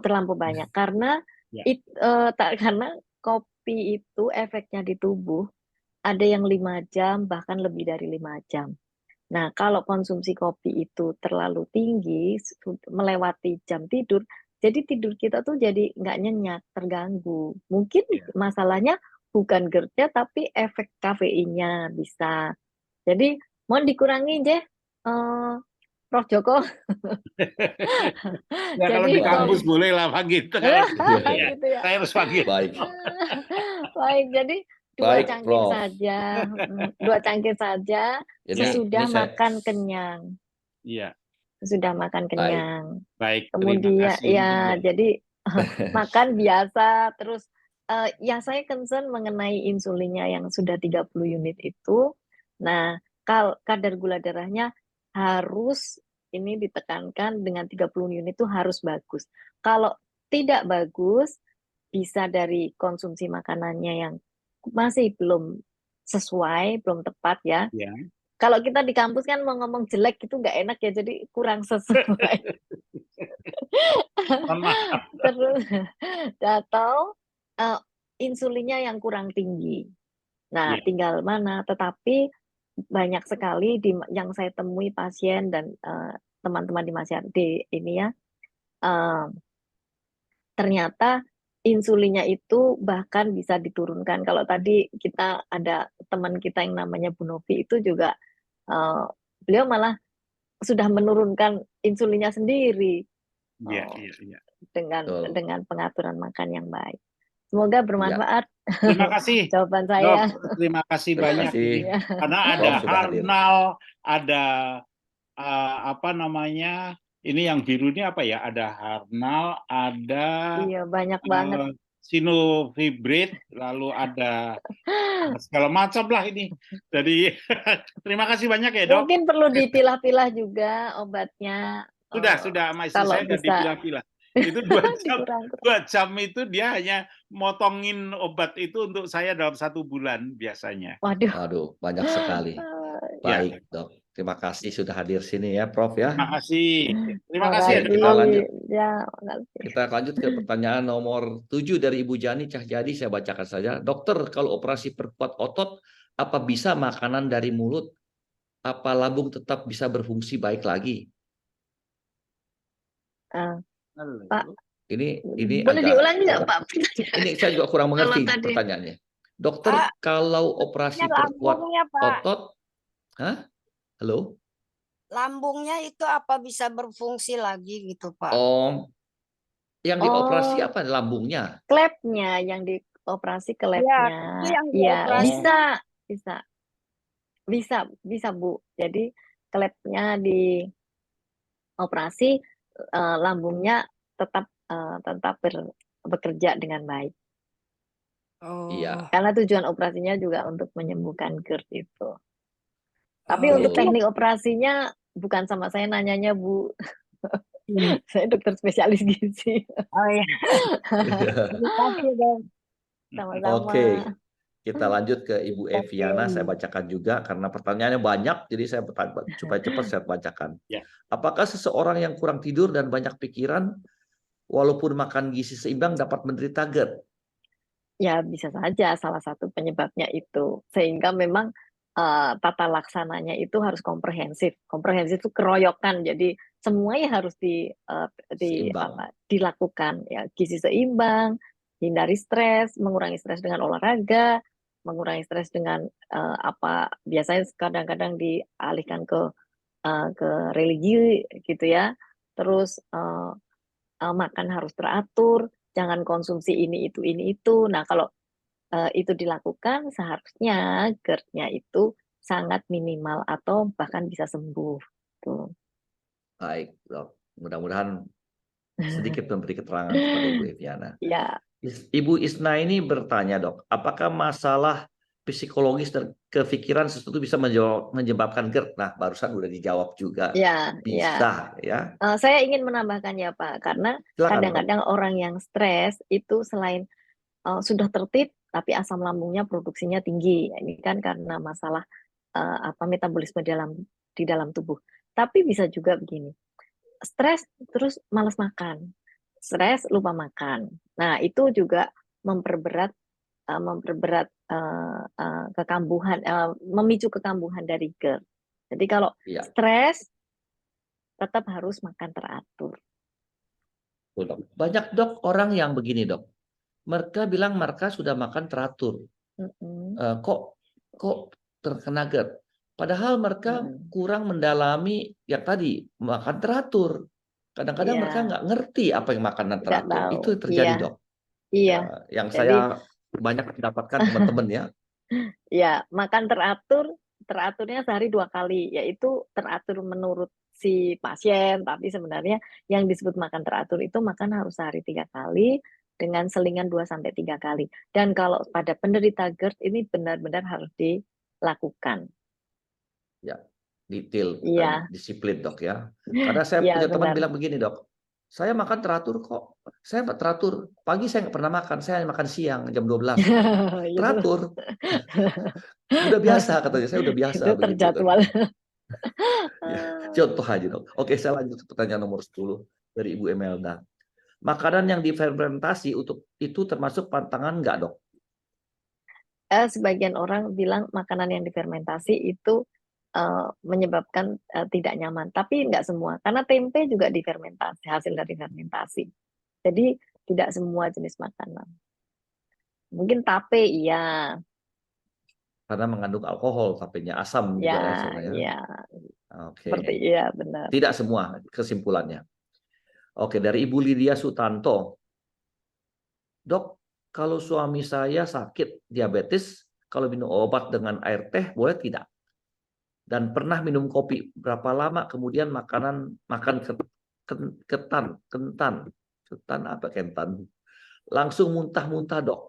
terlampau banyak karena Ya. karena kopi itu efeknya di tubuh ada yang 5 jam bahkan lebih dari 5 jam. Nah, kalau konsumsi kopi itu terlalu tinggi, melewati jam tidur, jadi tidur kita tuh jadi nggak nyenyak, terganggu. Mungkin Ya. masalahnya bukan GERD-nya, tapi efek kafeinnya bisa. Jadi mohon dikurangi deh, Prof. Joko. Ya kalau Jadi di kampus boleh lah Pak gitu. Kalau ya, gitu ya. saya harus panggil. Baik. Baik, jadi 2 Baik, cangkir Prof. saja, 2 cangkir saja sesudah Ini saya makan kenyang. Iya, Sudah makan baik. kenyang. baik. Terima Kemudian kasih. ya, jadi makan biasa, terus yang saya concern mengenai insulinnya yang sudah 30 unit itu. Nah, kadar gula darahnya harus ini ditekankan dengan 30 unit itu harus bagus. Kalau tidak bagus, bisa dari konsumsi makanannya yang masih belum sesuai, belum tepat ya. Ya. Kalau kita di kampus kan mau ngomong jelek itu nggak enak ya, jadi kurang sesuai. Mohon maaf. Terus atau insulinnya yang kurang tinggi. Nah, Ya. tinggal mana. Tetapi banyak sekali yang saya temui pasien dan teman-teman di masyarakat di ini ya, ternyata insulinnya itu bahkan bisa diturunkan. Kalau tadi kita ada teman kita yang namanya Bu Novi itu juga beliau malah sudah menurunkan insulinnya sendiri Iya, iya, iya. dengan pengaturan makan yang baik. Semoga bermanfaat. Terima kasih, Jawaban Dok. saya. Terima kasih Terima banyak kasih. ini. Karena ada Prof sudah hadir. Harnal, ada apa namanya? Ini yang biru ini apa ya? Ada Harnal, ada Iya, banyak banget. Sinovibrid, lalu ada segala macam lah ini. Jadi terima kasih banyak ya, Dok. Mungkin perlu dipilah-pilah juga obatnya. Sudah, Mas. Kalau Saya sudah bisa dipilah-pilah. Itu 2 jam. dikurang-kurang. 2 jam itu dia hanya motongin obat itu untuk saya dalam 1 bulan biasanya. Waduh. Aduh, banyak sekali. Baik, Dok. Terima kasih sudah hadir sini ya, Prof ya. Terima kasih. Terima Makasih. kasih ya, Kita Dok. lanjut. Ya, makasih. Kita lanjut ke pertanyaan nomor 7 dari Ibu Jani Cahyadi. Saya bacakan saja. Dokter, kalau operasi perkuat otot, apa bisa makanan dari mulut? Apa lambung tetap bisa berfungsi baik lagi? Pak, ini boleh agak diulangi nggak Pak? ini saya juga kurang mengerti Kalau tadi- pertanyaannya. Dokter, Pak, kalau operasi perkuat lambungnya, Pak. otot, halo? Lambungnya itu apa bisa berfungsi lagi gitu, Pak? Yang dioperasi apa lambungnya? Klepnya yang dioperasi ke Iya, labnya. itu yang Iya, dioperasi. bisa Bu. Jadi klepnya dioperasi, lambungnya tetap bekerja dengan baik. Iya. Oh, Karena tujuan operasinya juga untuk menyembuhkan GERD itu. Tapi oh untuk Betul. teknik operasinya bukan sama saya nanyanya, Bu. iya. Saya dokter spesialis gizi. Oh ya, terima kasih dong. Sama-sama. Oke, kita lanjut ke Ibu Oke. Eviana. Saya bacakan juga karena pertanyaannya banyak, jadi saya supaya cepat saya bacakan. Ya. Apakah seseorang yang kurang tidur dan banyak pikiran, walaupun makan gizi seimbang dapat menderita GERD? Ya, bisa saja salah satu penyebabnya itu. Sehingga memang tata laksananya itu harus komprehensif. Komprehensif itu keroyokan. Jadi semuanya harus Seimbang. dilakukan. Ya, gizi seimbang, hindari stres, mengurangi stres dengan olahraga, mengurangi stres dengan biasanya kadang-kadang dialihkan ke religi gitu ya. Terus makan harus teratur, jangan konsumsi ini itu. Nah, kalau itu dilakukan, seharusnya GERD-nya itu sangat minimal atau bahkan bisa sembuh. Tuh. Baik, Dok. Mudah-mudahan sedikit memberi keterangan kepada Ibu Eviana. Ya, Ibu Isna ini bertanya, Dok, apakah masalah psikologis dan kepikiran sesuatu bisa menyebabkan GERD? Nah, barusan udah dijawab juga. ya. Bisa, ya. Saya ingin menambahkan ya Pak, karena Silakan, Dok. kadang-kadang orang yang stres itu selain sudah tertib, tapi asam lambungnya produksinya tinggi. Ini kan karena masalah metabolisme di dalam tubuh. Tapi bisa juga begini, stres terus malas makan, stres lupa makan. Nah, itu juga memperberat kekambuhan, memicu kekambuhan dari GERD. Jadi kalau Iya, stres tetap harus makan teratur. betul, Dok. Banyak, Dok, orang yang begini, Dok. Mereka bilang mereka sudah makan teratur. Mm-mm. Kok terkena GERD? Padahal mereka Mm-mm. kurang mendalami yang tadi, makan teratur. Kadang-kadang mereka Iya, nggak ngerti apa yang makanan nggak teratur. tahu. Itu yang terjadi, Iya, Dok. iya. Yang Jadi saya banyak mendapatkan teman-teman ya. ya, makan teraturnya sehari 2 kali, yaitu teratur menurut si pasien, tapi sebenarnya yang disebut makan teratur itu makan harus sehari 3 kali dengan selingan 2 sampai 3 kali. Dan kalau pada penderita GERD ini benar-benar harus dilakukan. Ya, detail Iya, dan disiplin, Dok, ya. Karena saya iya punya teman benar. bilang begini, Dok. Saya makan teratur kok. Saya teratur. Pagi saya nggak pernah makan. Saya makan siang jam 12. Itu Teratur. Udah biasa katanya. Saya udah biasa itu begitu terjadwal. katanya. Ya, contoh aja, Dok. Oke, saya lanjut ke pertanyaan nomor 10 dari Ibu Emelda. Makanan yang difermentasi itu termasuk pantangan nggak, Dok? Sebagian orang bilang makanan yang difermentasi itu menyebabkan tidak nyaman, tapi nggak semua, karena tempe juga difermentasi, hasil dari fermentasi. Jadi tidak semua jenis makanan. Mungkin tape iya, Karena mengandung alkohol, tapenya asam juga ya ya, sebenarnya. ya, seperti Oke, iya benar. tidak semua kesimpulannya. Oke, dari Ibu Lydia Sutanto. Dok, kalau suami saya sakit diabetes, kalau minum obat dengan air teh boleh tidak? Dan pernah minum kopi berapa lama kemudian makan kentan apa kentan? Langsung muntah-muntah, Dok.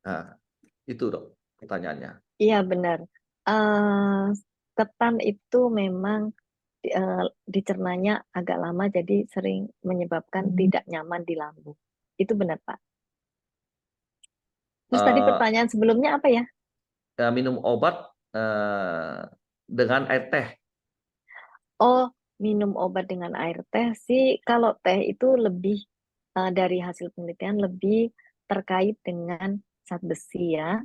Nah, itu, Dok, pertanyaannya. Iya benar. Eh, Ketan itu memang dicernanya agak lama, jadi sering menyebabkan tidak nyaman di lambung. Itu benar, Pak. Terus tadi Eh, pertanyaan sebelumnya apa ya? Minum obat dengan air teh. Oh, minum obat dengan air teh sih, kalau teh itu lebih dari hasil penelitian lebih terkait dengan zat besi ya.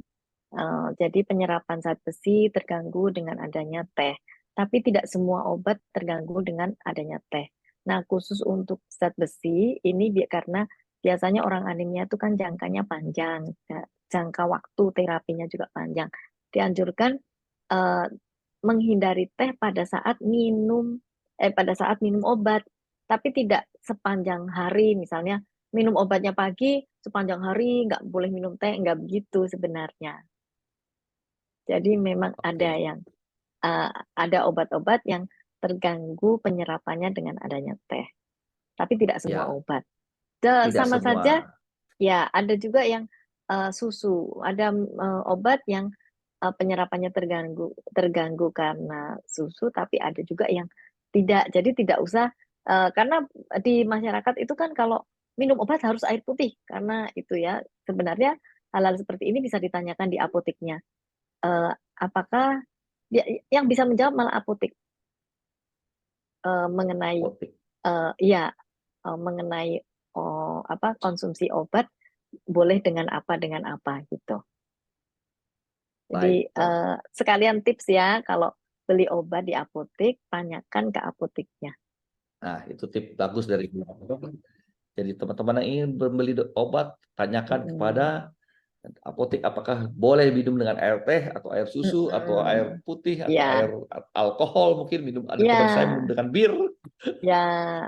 Jadi penyerapan zat besi terganggu dengan adanya teh. Tapi tidak semua obat terganggu dengan adanya teh. Nah, khusus untuk zat besi ini karena biasanya orang anemia itu kan jangkanya panjang, jangka waktu terapinya juga panjang. Dianjurkan eh, menghindari teh pada saat minum obat, tapi tidak sepanjang hari. Misalnya minum obatnya pagi, sepanjang hari nggak boleh minum teh, nggak begitu sebenarnya. Jadi memang Oke. ada obat-obat yang terganggu penyerapannya dengan adanya teh, tapi tidak semua Ya, obat. tidak Sama saja, semua. ya ada juga yang susu, ada obat yang penyerapannya terganggu karena susu, tapi ada juga yang tidak. Jadi tidak usah karena di masyarakat itu kan kalau minum obat harus air putih karena itu ya. Sebenarnya hal-hal seperti ini bisa ditanyakan di apoteknya. Apakah yang bisa menjawab malah apotek mengenai Apotek. ya mengenai konsumsi obat boleh dengan apa gitu. Jadi Baik, Dok. sekalian tips ya, kalau beli obat di apotek, tanyakan ke apoteknya. Nah, itu tips bagus dari Dok. Jadi teman-teman yang ingin membeli obat, tanyakan kepada apotek apakah boleh minum dengan air teh atau air susu atau air putih atau Ya, air alkohol, mungkin minum. Ada ya, teman saya minum dengan bir. ya.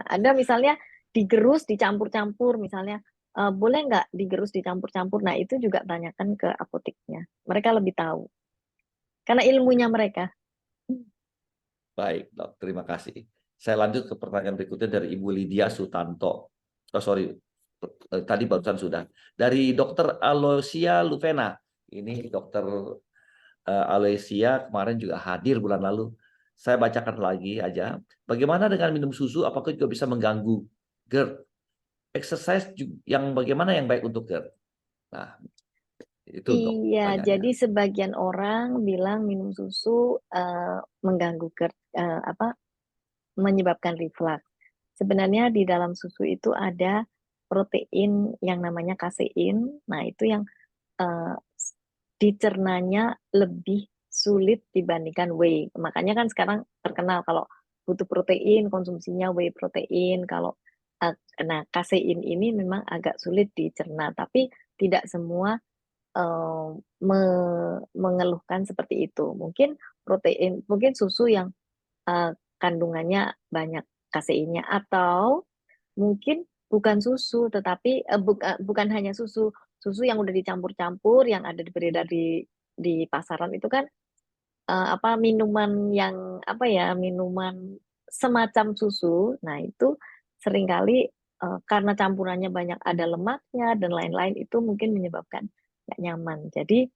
Ada misalnya digerus, dicampur-campur, misalnya boleh nggak digerus, dicampur-campur? Nah, itu juga tanyakan ke apoteknya. Mereka lebih tahu karena ilmunya mereka. Baik, Dok. Terima kasih. Saya lanjut ke pertanyaan berikutnya dari Ibu Lydia Sutanto. Oh, sorry. Tadi barusan sudah. Dari Dokter Aloysia Luvena. Ini Dokter Aloysia kemarin juga hadir bulan lalu. Saya bacakan lagi aja. Bagaimana dengan minum susu? Apakah juga bisa mengganggu GERD? Exercise yang bagaimana yang baik untuk GERD? Nah, itu Dok Iya, pertanyaannya. jadi sebagian orang bilang minum susu mengganggu GERD, menyebabkan reflux. Sebenarnya di dalam susu itu ada protein yang namanya kasein. Nah, itu yang dicernanya lebih sulit dibandingkan whey. Makanya kan sekarang terkenal kalau butuh protein, konsumsinya whey protein. Kalau nah kasein ini memang agak sulit dicerna, tapi tidak semua mengeluhkan seperti itu. Mungkin protein, mungkin susu yang kandungannya banyak kaseinnya, atau mungkin bukan susu, tetapi bukan hanya susu yang udah dicampur-campur, yang ada beredar di pasaran itu kan minuman yang minuman semacam susu. Nah, itu seringkali karena campurannya banyak, ada lemaknya dan lain-lain, itu mungkin menyebabkan nggak nyaman. Jadi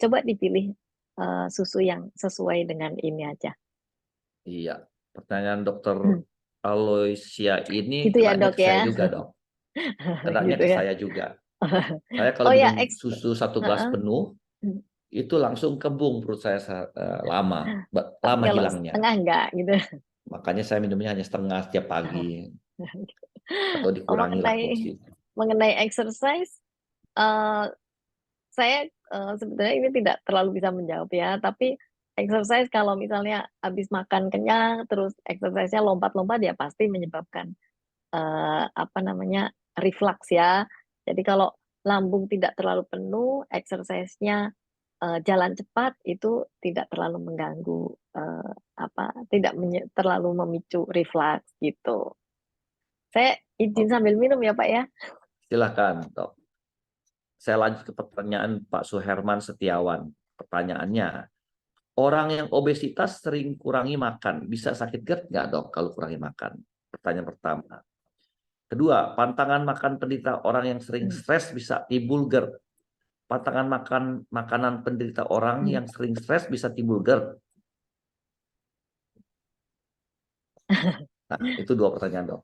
coba dipilih susu yang sesuai dengan ini aja. Iya, pertanyaan Dokter Aloysia ini Gitu ya, kenanya Dok ke saya ya. juga, Dok. Kenanya Gitu ke ya. saya juga. Saya kalau Oh ya, minum susu 1 gelas penuh, itu langsung kembung perut saya lama tapi kalau hilangnya. setengah enggak gitu. Makanya saya minumnya hanya setengah setiap pagi atau dikurangilah porsi. Mengenai exercise, saya sebetulnya ini tidak terlalu bisa menjawab ya, tapi exercise kalau misalnya habis makan kenyang terus exercise-nya lompat-lompat, ya pasti menyebabkan reflux ya. Jadi kalau lambung tidak terlalu penuh, exercise-nya jalan cepat, itu tidak terlalu mengganggu tidak terlalu memicu reflux gitu. Saya izin sambil minum ya, Pak ya. Silakan, Dok. Saya lanjut ke pertanyaan Pak Suherman Setiawan. Pertanyaannya, orang yang obesitas sering kurangi makan, bisa sakit GERD nggak, Dok, kalau kurangi makan? Pertanyaan pertama. Kedua, pantangan makan penderita orang yang sering stres bisa timbul GERD. Pantangan makan makanan penderita orang yang sering stres bisa timbul GERD. Nah, itu 2 pertanyaan, Dok.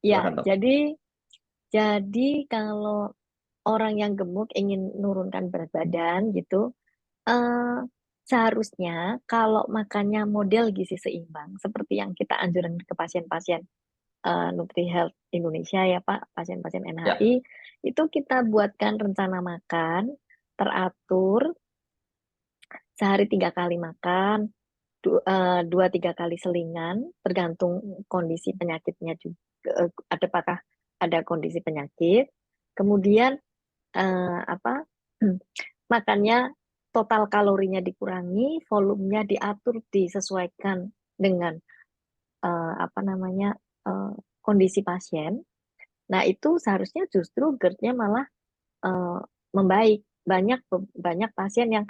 Ya, Silakan, Dok. jadi kalau orang yang gemuk ingin menurunkan berat badan gitu, seharusnya kalau makannya model gizi seimbang, seperti yang kita anjuran ke pasien-pasien Nutri Health Indonesia ya Pak, pasien-pasien NHI, itu kita buatkan rencana makan teratur, sehari 3 kali makan, 2-3 kali selingan, tergantung kondisi penyakitnya juga, apakah ada kondisi penyakit. Kemudian makannya total kalorinya dikurangi, volumenya diatur, disesuaikan dengan kondisi pasien. Nah, itu seharusnya justru GERD-nya malah membaik. Banyak pasien yang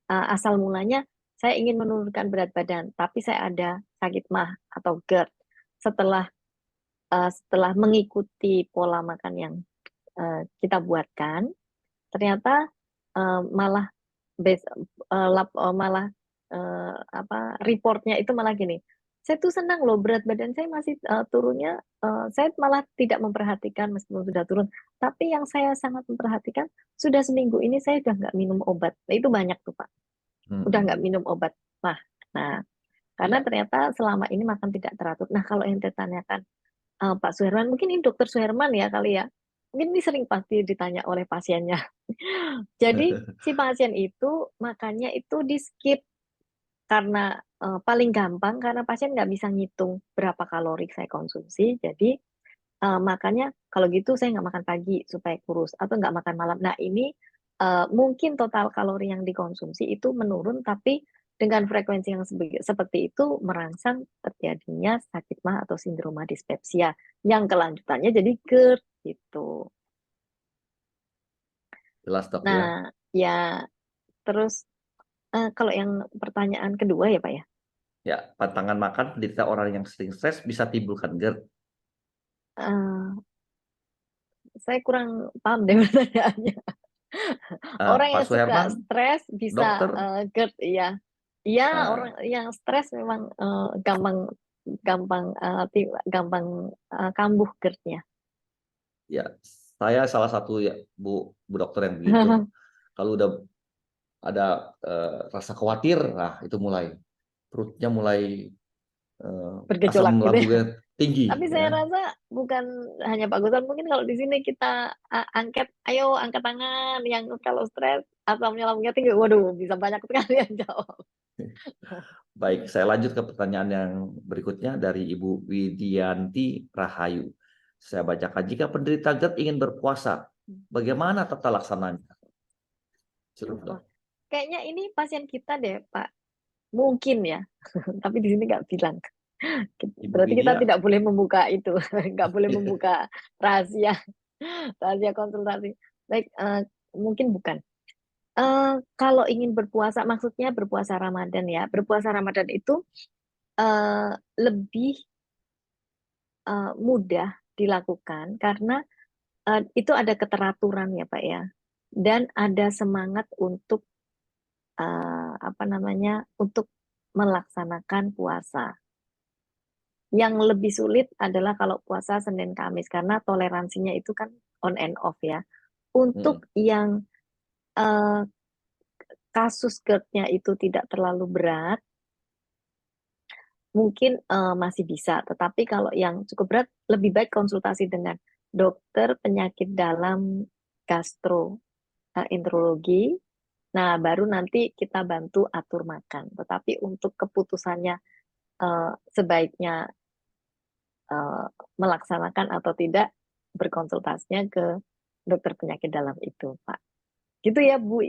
asal mulanya saya ingin menurunkan berat badan, tapi saya ada sakit MAH atau GERD. Setelah mengikuti pola makan yang kita buatkan, ternyata malah malah reportnya itu malah gini, saya tuh senang loh berat badan saya masih turunnya, saya malah tidak memperhatikan meskipun sudah turun, tapi yang saya sangat memperhatikan sudah seminggu ini saya udah nggak minum obat. Nah, itu banyak tuh Pak, udah nggak minum obat. Nah, karena Ya. ternyata selama ini makan tidak teratur. Nah, kalau yang ditanyakan Pak Suherman, mungkin ini Dokter Suherman ya kali ya, mungkin ini sering pasti ditanya oleh pasiennya. Jadi si pasien itu makannya itu di skip karena paling gampang karena pasien nggak bisa ngitung berapa kalori saya konsumsi, jadi makannya kalau gitu saya nggak makan pagi supaya kurus atau nggak makan malam. Nah ini mungkin total kalori yang dikonsumsi itu menurun, tapi dengan frekuensi yang seperti itu merangsang terjadinya sakit mah atau sindroma dispepsia yang kelanjutannya jadi GERD gitu. Jelas dok ya. Nah ya terus kalau yang pertanyaan kedua ya Pak ya. Ya, pantangan makan penderita orang yang sering stres bisa timbulkan GERD. Saya kurang paham deh pertanyaannya. Orang Pak yang suka Suherman, stres bisa dokter, GERD, iya. Iya, orang eh, yang stres memang gampang gampang gampang kambuh GERD-nya. ya saya salah satu ya Bu dokter yang begitu. Kalau udah ada rasa khawatir, nah itu mulai perutnya mulai asam Bergejolak gitu ya. lambungnya tinggi Tapi saya ya. rasa bukan hanya Pak Gusman, mungkin kalau di sini kita ayo angkat tangan yang kalau stres asamnya lambungnya tinggi, waduh bisa banyak sekali yang jawab. Baik, saya lanjut ke pertanyaan yang berikutnya dari Ibu Widianti Rahayu. Saya bacakan, jika penderita GERD ingin berpuasa, bagaimana tata laksananya? Cukup, dok. Kayaknya ini pasien kita deh Pak, mungkin ya, tapi di sini nggak bilang. Ibu Berarti kita Widya, tidak boleh membuka itu, nggak boleh membuka rahasia rahasia konsultasi. Baik, mungkin bukan. Kalau ingin berpuasa, maksudnya berpuasa Ramadan ya. Berpuasa Ramadan itu lebih mudah dilakukan karena itu ada keteraturan ya Pak ya, dan ada semangat untuk untuk melaksanakan puasa. Yang lebih sulit adalah kalau puasa Senin Kamis karena toleransinya itu kan on and off ya. Untuk yang kasus GERD-nya itu tidak terlalu berat, mungkin masih bisa. Tetapi kalau yang cukup berat, lebih baik konsultasi dengan dokter penyakit dalam gastroenterologi. Nah, baru nanti kita bantu atur makan. Tetapi untuk keputusannya sebaiknya melaksanakan atau tidak, berkonsultasinya ke dokter penyakit dalam itu, Pak. Gitu ya, Bu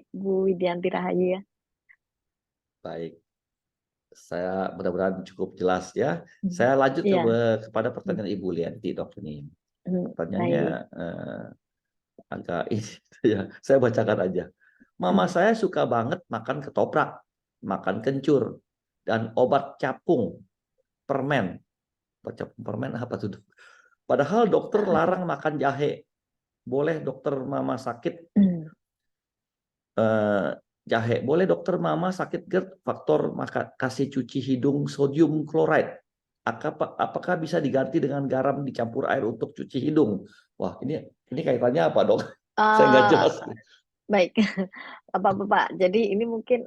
Widianti Rahayu ya. baik. Saya mudah-mudahan cukup jelas ya. Saya lanjut Iya. kepada pertanyaan Ibu Lianti, dok ini. Pertanyaannya Baik. agak ini ya. Saya bacakan aja. Mama saya suka banget makan ketoprak, makan kencur, dan obat capung, permen. Obat capung permen apa tuh, dok? Padahal dokter larang makan jahe. Boleh dokter mama sakit jahe? Boleh dokter mama sakit GERD faktor kasih cuci hidung sodium chloride? Apakah bisa diganti dengan garam dicampur air untuk cuci hidung? Wah, ini kaitannya apa, dok? Saya nggak jelas. Baik, Bapak. Jadi ini mungkin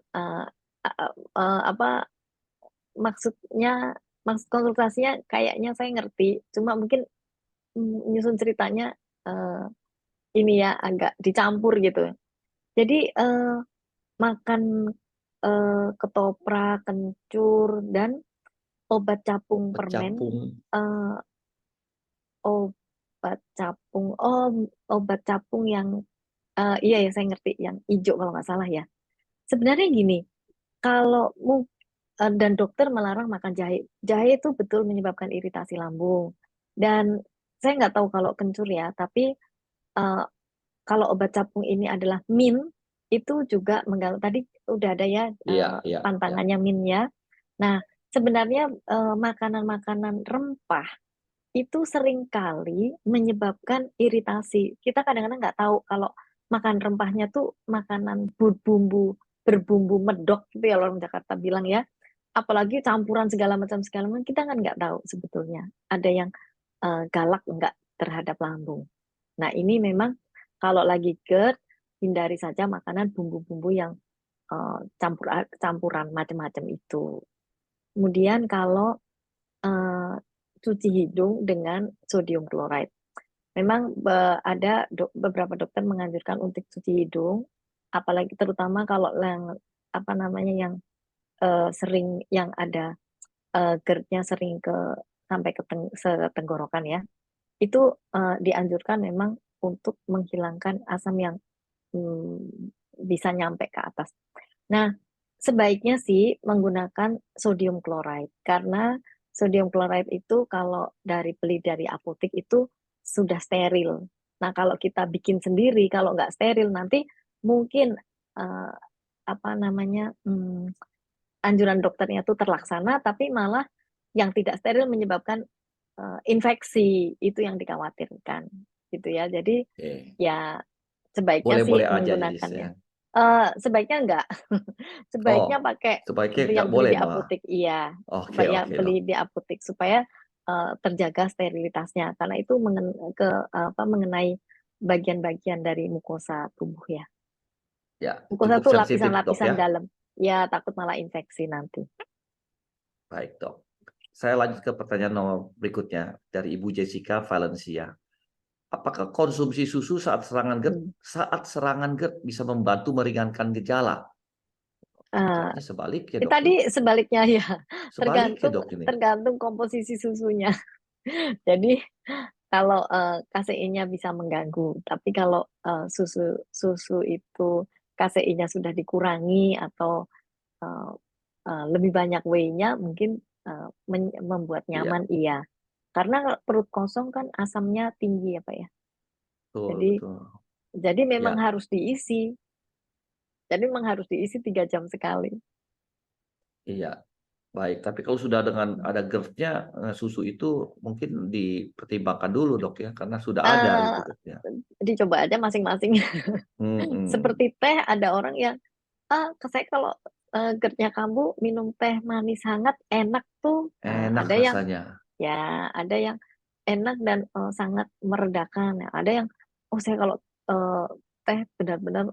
maksudnya, maksud konsultasinya kayaknya saya ngerti, cuma mungkin nyusun ceritanya ini ya agak dicampur gitu. Jadi makan ketoprak, kencur, dan obat capung permen. Obat capung, obat capung yang iya ya saya ngerti, yang hijau kalau nggak salah ya. Sebenarnya gini, kalau dan dokter melarang makan jahe. Jahe itu betul menyebabkan iritasi lambung. Dan saya nggak tahu kalau kencur ya, tapi kalau obat capung ini adalah mint, itu juga mengganggu. Tadi udah ada ya pantangannya mint ya. Nah, sebenarnya makanan-makanan rempah itu seringkali menyebabkan iritasi. Kita kadang-kadang nggak tahu kalau makan rempahnya tuh makanan berbumbu medok gitu ya orang Jakarta bilang ya. Apalagi campuran segala macam kita kan nggak tahu sebetulnya. Ada yang galak nggak terhadap lambung. Nah ini memang kalau lagi GERD hindari saja makanan bumbu-bumbu yang campuran macam-macam itu. Kemudian kalau cuci hidung dengan sodium chloride. Memang ada beberapa dokter menganjurkan untuk cuci hidung, apalagi terutama kalau yang apa namanya yang sering yang ada GERD-nya sering sampai ke tenggorokan ya. Itu dianjurkan memang untuk menghilangkan asam yang bisa nyampe ke atas. Nah, sebaiknya sih menggunakan sodium chloride karena sodium chloride itu kalau beli dari apotek itu sudah steril. Nah, kalau kita bikin sendiri, kalau nggak steril nanti mungkin apa namanya anjuran dokternya itu terlaksana, tapi malah yang tidak steril menyebabkan infeksi itu yang dikhawatirkan, gitu ya. Jadi ya sebaiknya sih Boleh-boleh aja jadi menggunakannya. saya. Sebaiknya enggak. Sebaiknya Oh, pakai sebaiknya nggak yang beli boleh di malah. apotek, iya. Oke, Supaya oke, beli Dok. di apotek supaya terjaga sterilitasnya karena itu mengenai bagian-bagian dari mukosa tubuh ya. Ya, Mukosa cukup itu sensitif, Dok lapisan-lapisan ya. dalam. Ya, takut malah infeksi nanti. Baik, Dok. Saya lanjut ke pertanyaan nomor berikutnya dari Ibu Jessica Valencia. Apakah konsumsi susu saat serangan GERD bisa membantu meringankan gejala? Kayaknya sebaliknya, Dok. Tadi sebaliknya ya, Sebaliknya, Dok, ini. tergantung komposisi susunya. Jadi kalau KCI-nya bisa mengganggu, tapi kalau susu itu KCI-nya sudah dikurangi atau lebih banyak whey-nya, mungkin membuat Iya, nyaman, iya. Karena perut kosong kan asamnya tinggi ya Pak ya. betul, Jadi betul. jadi memang Ya, harus diisi. Jadi memang harus diisi 3 jam sekali. iya. Baik, tapi kalau sudah dengan ada GERD-nya, susu itu mungkin dipertimbangkan dulu, Dok ya, karena sudah ada Eh, gitu GERD-nya. Dicoba aja masing-masing. Seperti teh ada orang yang saya kalau GERD-nya kambuh minum teh manis hangat enak tuh. Nah, Enak ada yang rasanya. ada yang enak dan sangat meredakan. Nah, ada yang saya kalau eh, teh benar-benar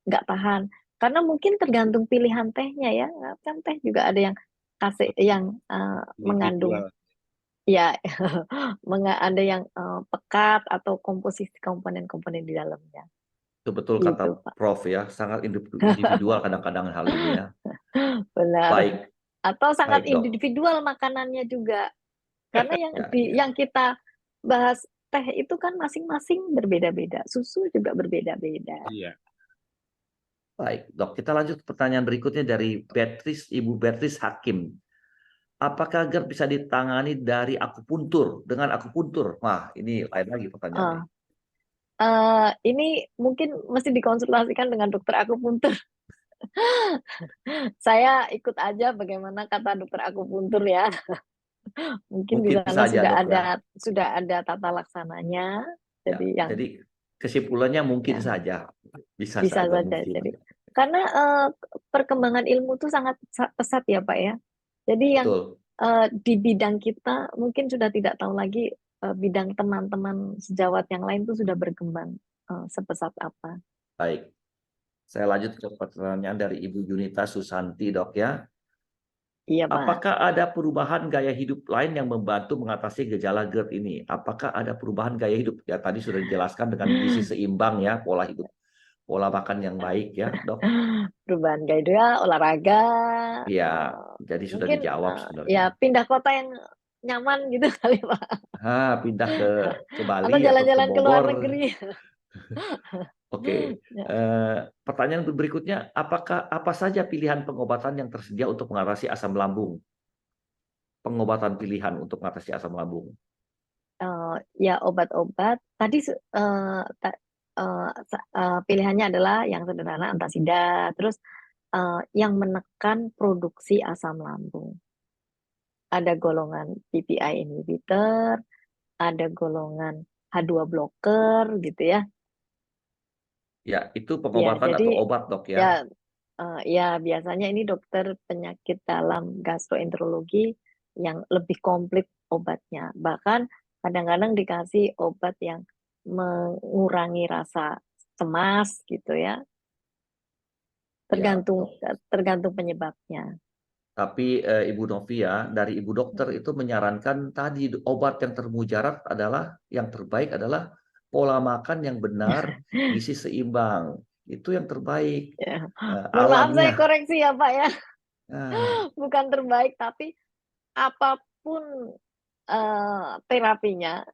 nggak tahan. Karena mungkin tergantung pilihan tehnya ya. Kan teh juga ada yang kasih yang mengandung Individual. ya ada yang pekat atau komposisi komponen-komponen di dalamnya. Itu betul Gitu, kata Pak. Prof ya, sangat individual kadang-kadang hal ini ya. Benar. Baik, Atau sangat baik, Dok. individual makanannya juga. Karena Ya, ya. yang kita bahas teh itu kan masing-masing berbeda-beda. Susu juga berbeda-beda. Iya. Baik, Dok. Kita lanjut ke pertanyaan berikutnya dari Ibu Beatrice Hakim. Apakah GERD bisa ditangani dari akupuntur dengan akupuntur? Wah, ini lain lagi pertanyaannya. Ini mungkin mesti dikonsultasikan dengan dokter akupuntur. Saya ikut aja bagaimana kata dokter akupuntur ya. Mungkin di Mungkin sana saja, Dok ya. sudah ada tata laksananya. Ya, Jadi yang jadi kesimpulannya mungkin ya saja, bisa bisa saja saja. mungkin. Jadi karena perkembangan ilmu itu sangat pesat ya Pak ya. Jadi yang Betul. di bidang kita mungkin sudah tidak tahu lagi bidang teman-teman sejawat yang lain itu sudah berkembang sepesat apa. Baik. Saya lanjut ke pertanyaan dari Ibu Yunita Susanti, Dok ya. Iya Pak. Apakah ada perubahan gaya hidup lain yang membantu mengatasi gejala GERD ini? Apakah ada perubahan gaya hidup? Ya tadi sudah dijelaskan dengan gizi seimbang ya, pola hidup, pola makan yang baik ya, Dok. Perubahan gaya hidup, olahraga, Iya, jadi sudah mungkin dijawab ya sebenarnya. pindah kota yang nyaman gitu kali Pak. Pindah ke Atau Bali atau ke jalan-jalan ke luar Bogor. negeri. Oke, Ya. pertanyaan berikutnya, apa saja pilihan pengobatan yang tersedia untuk mengatasi asam lambung? Pengobatan pilihan untuk mengatasi asam lambung. Ya obat-obat tadi pilihannya adalah yang sederhana antasida, terus yang menekan produksi asam lambung. Ada golongan PPI inhibitor, ada golongan H2 blocker gitu ya. Ya, itu Ya, pengobatan jadi atau obat, Dok ya. ya ya biasanya ini dokter penyakit dalam gastroenterologi yang lebih komplit obatnya. Bahkan kadang-kadang dikasih obat yang mengurangi rasa cemas gitu ya. Ya, Tergantung Dok. tergantung penyebabnya. Tapi Ibu Novia dari Ibu dokter itu menyarankan tadi obat yang termujarab adalah yang terbaik adalah pola makan yang benar, gizi seimbang. Itu yang terbaik Ya. Mohon maaf saya alamnya. koreksi ya Pak ya. Nah, Bukan terbaik tapi apapun terapinya,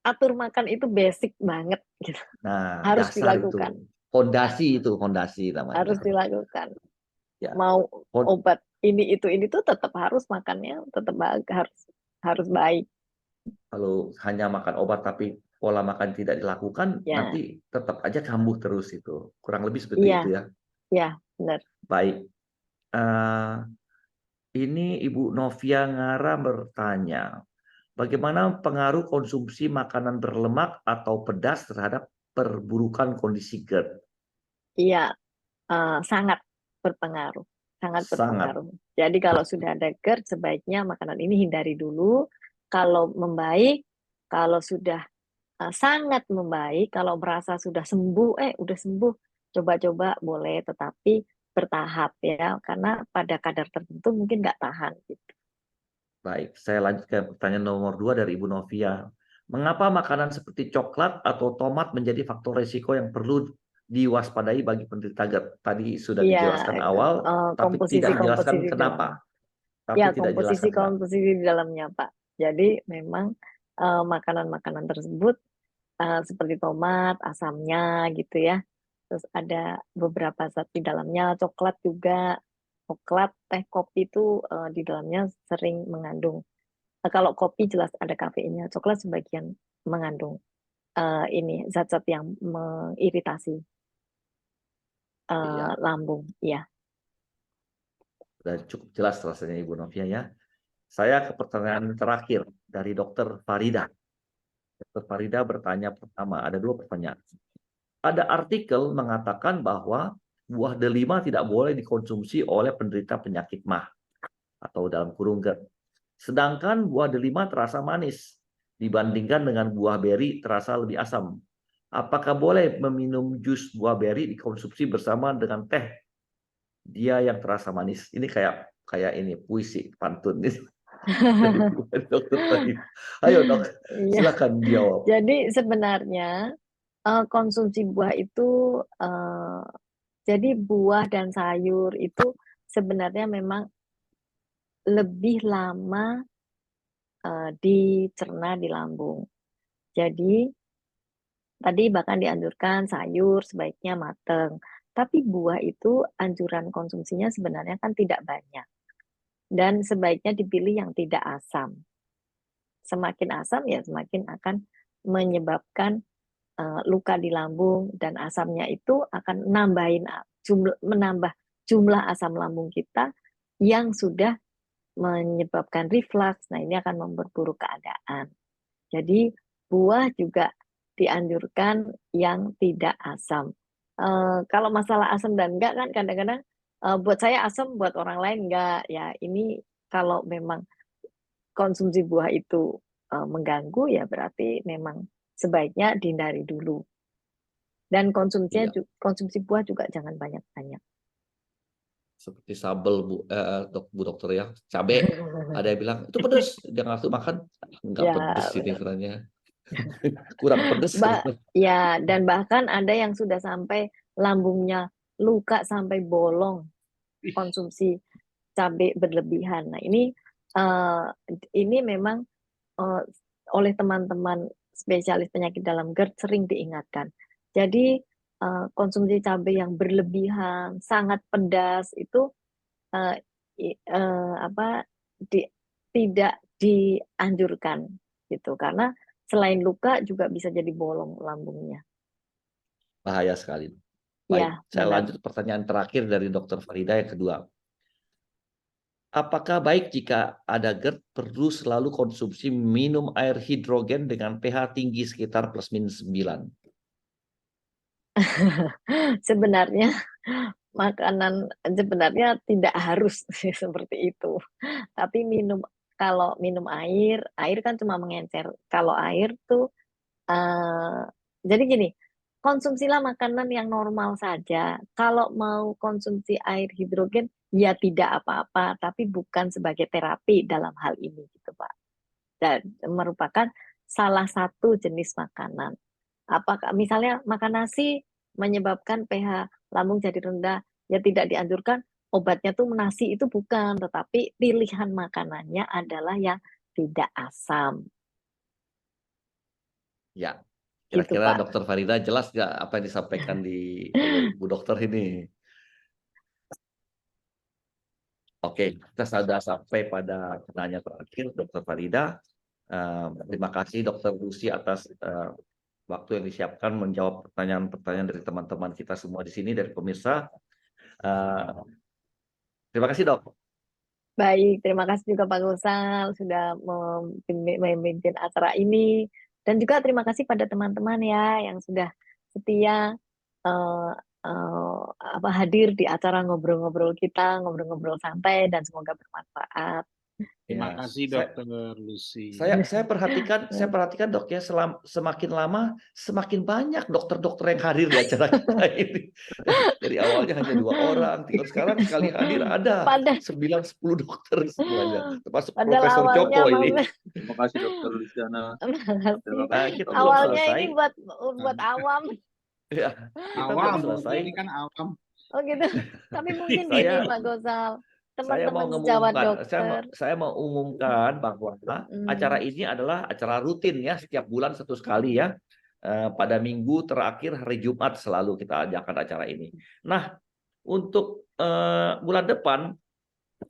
atur makan itu basic banget gitu. nah, Harus dasar dilakukan. itu, fondasi namanya. Harus dilakukan. Ya, Mau Fon- obat ini tuh tetap harus makannya tetap harus baik kalau hanya makan obat tapi pola makan tidak dilakukan, ya. nanti tetap aja kambuh terus itu. Kurang lebih seperti Iya, itu ya. ya benar. Baik. Eh, ini Ibu Novia Ngara bertanya, bagaimana pengaruh konsumsi makanan berlemak atau pedas terhadap perburukan kondisi GERD? Iya, sangat berpengaruh, sangat Sangat. berpengaruh. Jadi kalau sudah ada GERD sebaiknya makanan ini hindari dulu. Kalau membaik, kalau sudah sangat membaik, kalau merasa sudah sembuh, udah sembuh, coba-coba boleh, tetapi bertahap ya, karena pada kadar tertentu mungkin nggak tahan gitu. Baik, saya lanjut ke pertanyaan nomor 2 dari Ibu Novia. Mengapa makanan seperti coklat atau tomat menjadi faktor risiko yang perlu diwaspadai bagi penderita GERD? Tadi sudah Iya, dijelaskan awal, tapi tidak dijelaskan komposisi dalam. kenapa. Ya, Tapi tidak dijelaskan kenapa. komposisi di dalamnya, Pak. Jadi memang makanan-makanan tersebut seperti tomat, asamnya gitu ya. Terus ada beberapa zat di dalamnya, coklat juga. Coklat, teh, kopi itu di dalamnya sering mengandung. Kalau kopi jelas ada kafeinnya, coklat sebagian mengandung ini zat-zat yang mengiritasi Iya, lambung. Ya, sudah cukup jelas rasanya Ibu Novia ya. Saya ke pertanyaan terakhir dari Dokter Farida. Dokter Farida bertanya pertama, ada 2 pertanyaan. Ada artikel mengatakan bahwa buah delima tidak boleh dikonsumsi oleh penderita penyakit MAH atau dalam kurung GERD. Sedangkan buah delima terasa manis dibandingkan dengan buah beri terasa lebih asam. Apakah boleh meminum jus buah beri dikonsumsi bersama dengan teh? Dia yang terasa manis. Ini kayak ini puisi pantun ini. Dokter Farida. Ayo dok, iya. silakan jawab. Jadi sebenarnya konsumsi buah itu jadi buah dan sayur itu sebenarnya memang lebih lama dicerna di lambung. Jadi tadi bahkan dianjurkan sayur sebaiknya mateng. Tapi buah itu anjuran konsumsinya sebenarnya kan tidak banyak. Dan sebaiknya dipilih yang tidak asam. Semakin asam ya semakin akan menyebabkan luka di lambung, dan asamnya itu akan menambah jumlah asam lambung kita yang sudah menyebabkan reflux. Nah, ini akan memperburuk keadaan. Jadi buah juga dianjurkan yang tidak asam. Kalau masalah asam dan enggak kan kadang-kadang buat saya asam, buat orang lain enggak. Ya ini kalau memang konsumsi buah itu mengganggu ya berarti memang sebaiknya dihindari dulu. Dan Iya, konsumsi buah juga jangan banyak-banyak. seperti sambal Bu dokter ya, cabai. Ada yang bilang itu pedas, dia nggak makan, nggak Ya, pedes ini benar. sebenarnya, kurang pedes. Ya, dan bahkan ada yang sudah sampai lambungnya luka sampai bolong konsumsi cabai berlebihan. Nah, ini memang uh, oleh teman-teman spesialis penyakit dalam GERD sering diingatkan. Jadi konsumsi cabai yang berlebihan, sangat pedas itu uh, apa tidak dianjurkan gitu, karena selain luka juga bisa jadi bolong lambungnya. Bahaya sekali. Ya, Baik, saya benar. lanjut pertanyaan terakhir dari Dokter Farida yang kedua. apakah baik jika ada GERD perlu selalu konsumsi minum air hidrogen dengan pH tinggi sekitar +-9? Sebenarnya makanan sebenarnya tidak harus seperti itu. Tapi kalau minum air kan cuma mengencer. Kalau air tuh jadi gini, konsumsilah makanan yang normal saja. Kalau mau konsumsi air hidrogen, ya tidak apa-apa, tapi bukan sebagai terapi dalam hal ini gitu, Pak. Dan merupakan salah satu jenis makanan. Apakah misalnya makan nasi menyebabkan pH lambung jadi rendah, ya tidak dianjurkan. Obatnya tuh nasi itu bukan, tetapi pilihan makanannya adalah yang tidak asam, Ya, gitu kira-kira Pak. Dokter Farida jelas nggak apa yang disampaikan oleh Bu Dokter ini? Oke, kita sudah sampai pada pertanyaan terakhir, Dokter Farida. Terima kasih Dokter Lucy atas waktu yang disiapkan menjawab pertanyaan-pertanyaan dari teman-teman kita semua di sini, dari pemirsa. Terima kasih, Dok. Baik, terima kasih juga Pak Gosal sudah memimpin acara ini. Dan juga terima kasih pada teman-teman ya yang sudah setia eh, hadir di acara ngobrol-ngobrol kita, ngobrol-ngobrol santai dan semoga bermanfaat. Terima Ya, kasih Dokter Lucy. saya perhatikan Dok ya, semakin lama semakin banyak dokter-dokter yang hadir di acara kita ini. Dari awalnya hanya 2 orang, sekarang sekali hadir ada Pada 9-10 dokter semuanya, termasuk Padahal Profesor awalnya Joko ini. Terima kasih Dokter Luciana. Terima makasih. Kita belum Awalnya selesai. ini buat awam. Ya, kita belum Awam, selesai. ini kan awam. Oh gitu. Tapi mungkin Saya- gini Pak Gosal, Saya mau teman-teman sejawat mengumumkan, dokter. saya mau umumkan bahwa acara ini adalah acara rutin ya, setiap bulan 1 kali ya. Pada minggu terakhir hari Jumat selalu kita adakan acara ini. Nah, untuk bulan depan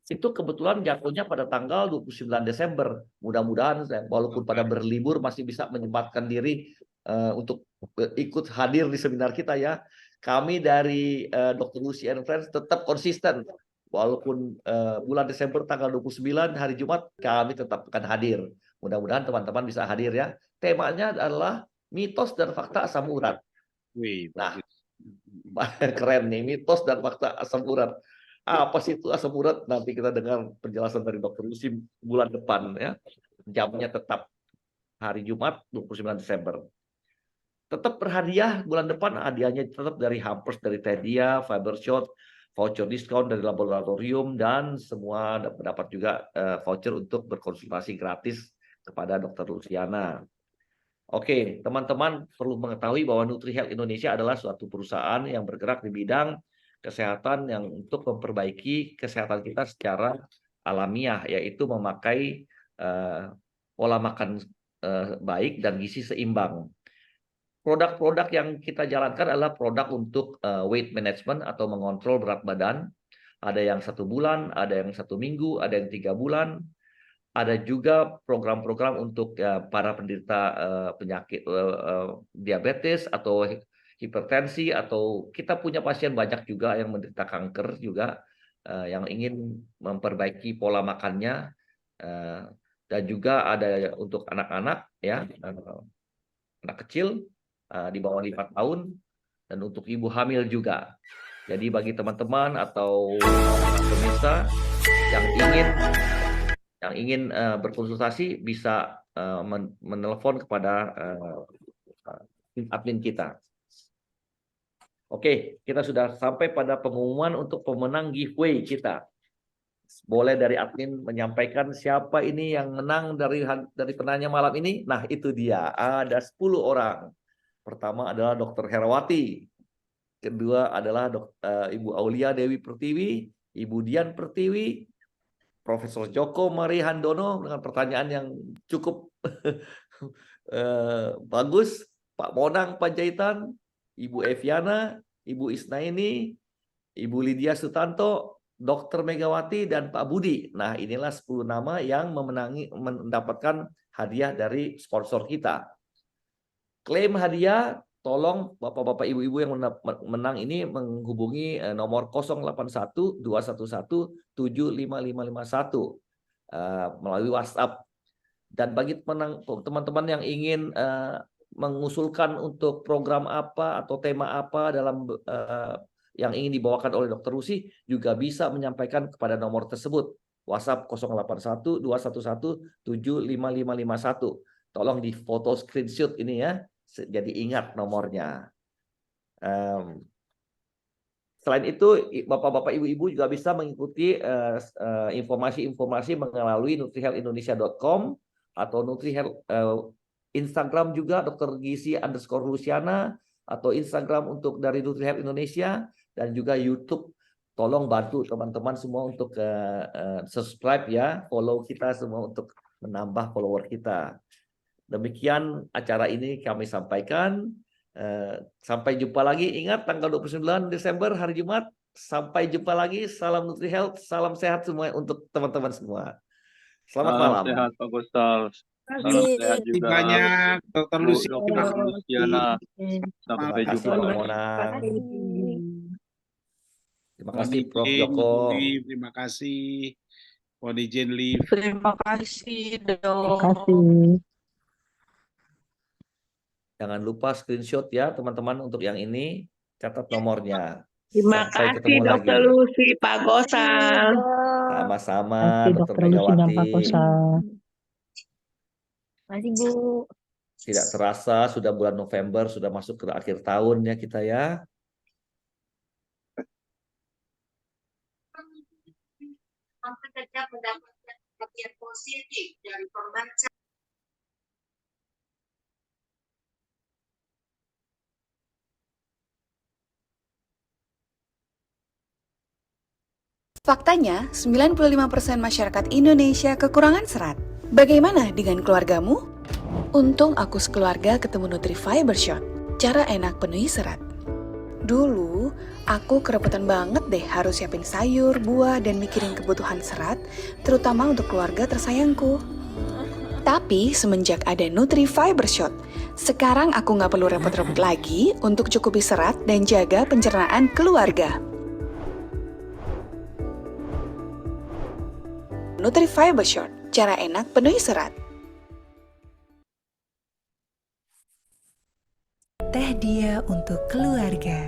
itu kebetulan jatuhnya pada tanggal 29 Desember. Mudah-mudahan walaupun pada berlibur masih bisa menyempatkan diri untuk ikut hadir di seminar kita ya. Kami dari Dr. Lucy and Friends tetap konsisten. Walaupun bulan Desember tanggal 29 hari Jumat kami tetap akan hadir. Mudah-mudahan teman-teman bisa hadir ya. Temanya adalah mitos dan fakta asam urat. Wih, Nah, bagus. keren nih, mitos dan fakta asam urat. Apa sih itu asam urat? Nanti kita dengar penjelasan dari Dr. Lucy bulan depan ya. Jamnya tetap hari Jumat 29 Desember. Tetap berhadiah bulan depan, hadiahnya tetap dari Hampers, dari Tedia, Fibershot, voucher diskon dari laboratorium, dan semua dapat juga voucher untuk berkonsultasi gratis kepada Dr. Luciana. Oke, teman-teman perlu mengetahui bahwa NutriHealth Indonesia adalah suatu perusahaan yang bergerak di bidang kesehatan yang untuk memperbaiki kesehatan kita secara alamiah, yaitu memakai pola makan baik dan gizi seimbang. Produk-produk yang kita jalankan adalah produk untuk weight management atau mengontrol berat badan. Ada yang 1 bulan, ada yang 1 minggu, ada yang 3 bulan. Ada juga program-program untuk para penderita penyakit diabetes atau hipertensi, atau kita punya pasien banyak juga yang menderita kanker juga yang ingin memperbaiki pola makannya, dan juga ada untuk anak-anak ya, anak kecil di bawah 5 tahun, dan untuk ibu hamil juga. Jadi bagi teman-teman atau pemirsa yang ingin berkonsultasi bisa menelpon kepada admin kita. Oke, kita sudah sampai pada pengumuman untuk pemenang giveaway kita. Boleh dari admin menyampaikan siapa ini yang menang dari penanya malam ini? Nah, itu dia. Ada 10 orang. Pertama adalah Dr. Herawati. Kedua adalah Ibu Aulia Dewi Pertiwi, Ibu Dian Pertiwi, Profesor Joko Mari Handono dengan pertanyaan yang cukup bagus, Pak Monang Panjaitan, Ibu Eviana, Ibu Isnaini, Ibu Lydia Sutanto, Dr. Megawati, dan Pak Budi. Nah, inilah 10 nama yang mendapatkan hadiah dari sponsor kita. Klaim hadiah tolong Bapak-bapak Ibu-ibu yang menang ini menghubungi nomor 081 211 75551 melalui WhatsApp. Dan bagi teman-teman yang ingin mengusulkan untuk program apa atau tema apa dalam yang ingin dibawakan oleh Dr. Rusi, juga bisa menyampaikan kepada nomor tersebut. WhatsApp 081 211 75551. Tolong di foto screenshot ini ya, jadi ingat nomornya. Selain itu, Bapak-bapak Ibu-ibu juga bisa mengikuti informasi-informasi melalui nutrihealthindonesia.com atau nutrihealth Instagram juga Dr. Gizi _Luciana atau Instagram untuk dari Nutrihealth Indonesia, dan juga YouTube. Tolong bantu teman-teman semua untuk subscribe ya, follow kita semua untuk menambah follower kita. Demikian acara ini kami sampaikan. Sampai jumpa lagi. Ingat tanggal 29 Desember hari Jumat. Sampai jumpa lagi. Salam NutriHealth, salam sehat semua untuk teman-teman semua. Selamat malam. Sehat Pak Gustaf. Salam Kasih. sehat Terima kasih juga. banyak Dr. Bu Lucy. Dr. Luciana. Sampai Terima kasih jumpa Mbak lagi. Mona. Terima kasih Mohon Prof. izin, Joko. Liv, terima kasih. Mohon izin, Liv. Terima kasih, Dok. Kasih. Jangan lupa screenshot ya teman-teman untuk yang ini. Catat nomornya. Terima Sampai kasih, ketemu lagi. Dr. Lucy, Pak Gosal. Sama-sama Kasih Dr. Dr. Lucy dan Pak Megawati. Gosal. Kasih Bu. Tidak terasa sudah bulan November, sudah masuk ke akhir tahun ya kita ya. Tetap mendapatkan perhatian positif dari pembaca. Faktanya, 95% masyarakat Indonesia kekurangan serat. Bagaimana dengan keluargamu? Untung aku sekeluarga ketemu Nutrifiber Shot. Cara enak penuhi serat. Dulu, aku kerepotan banget deh harus siapin sayur, buah, dan mikirin kebutuhan serat, terutama untuk keluarga tersayangku. Tapi semenjak ada Nutrifiber Shot, sekarang aku nggak perlu repot-repot lagi untuk cukupi serat dan jaga pencernaan keluarga. Nutrifiber Shot, cara enak penuhi serat. Teh Dia untuk keluarga.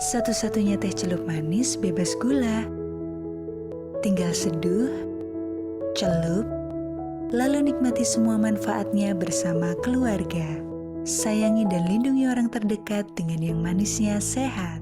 Satu-satunya teh celup manis bebas gula. Tinggal seduh, celup, lalu nikmati semua manfaatnya bersama keluarga. Sayangi dan lindungi orang terdekat dengan yang manisnya sehat.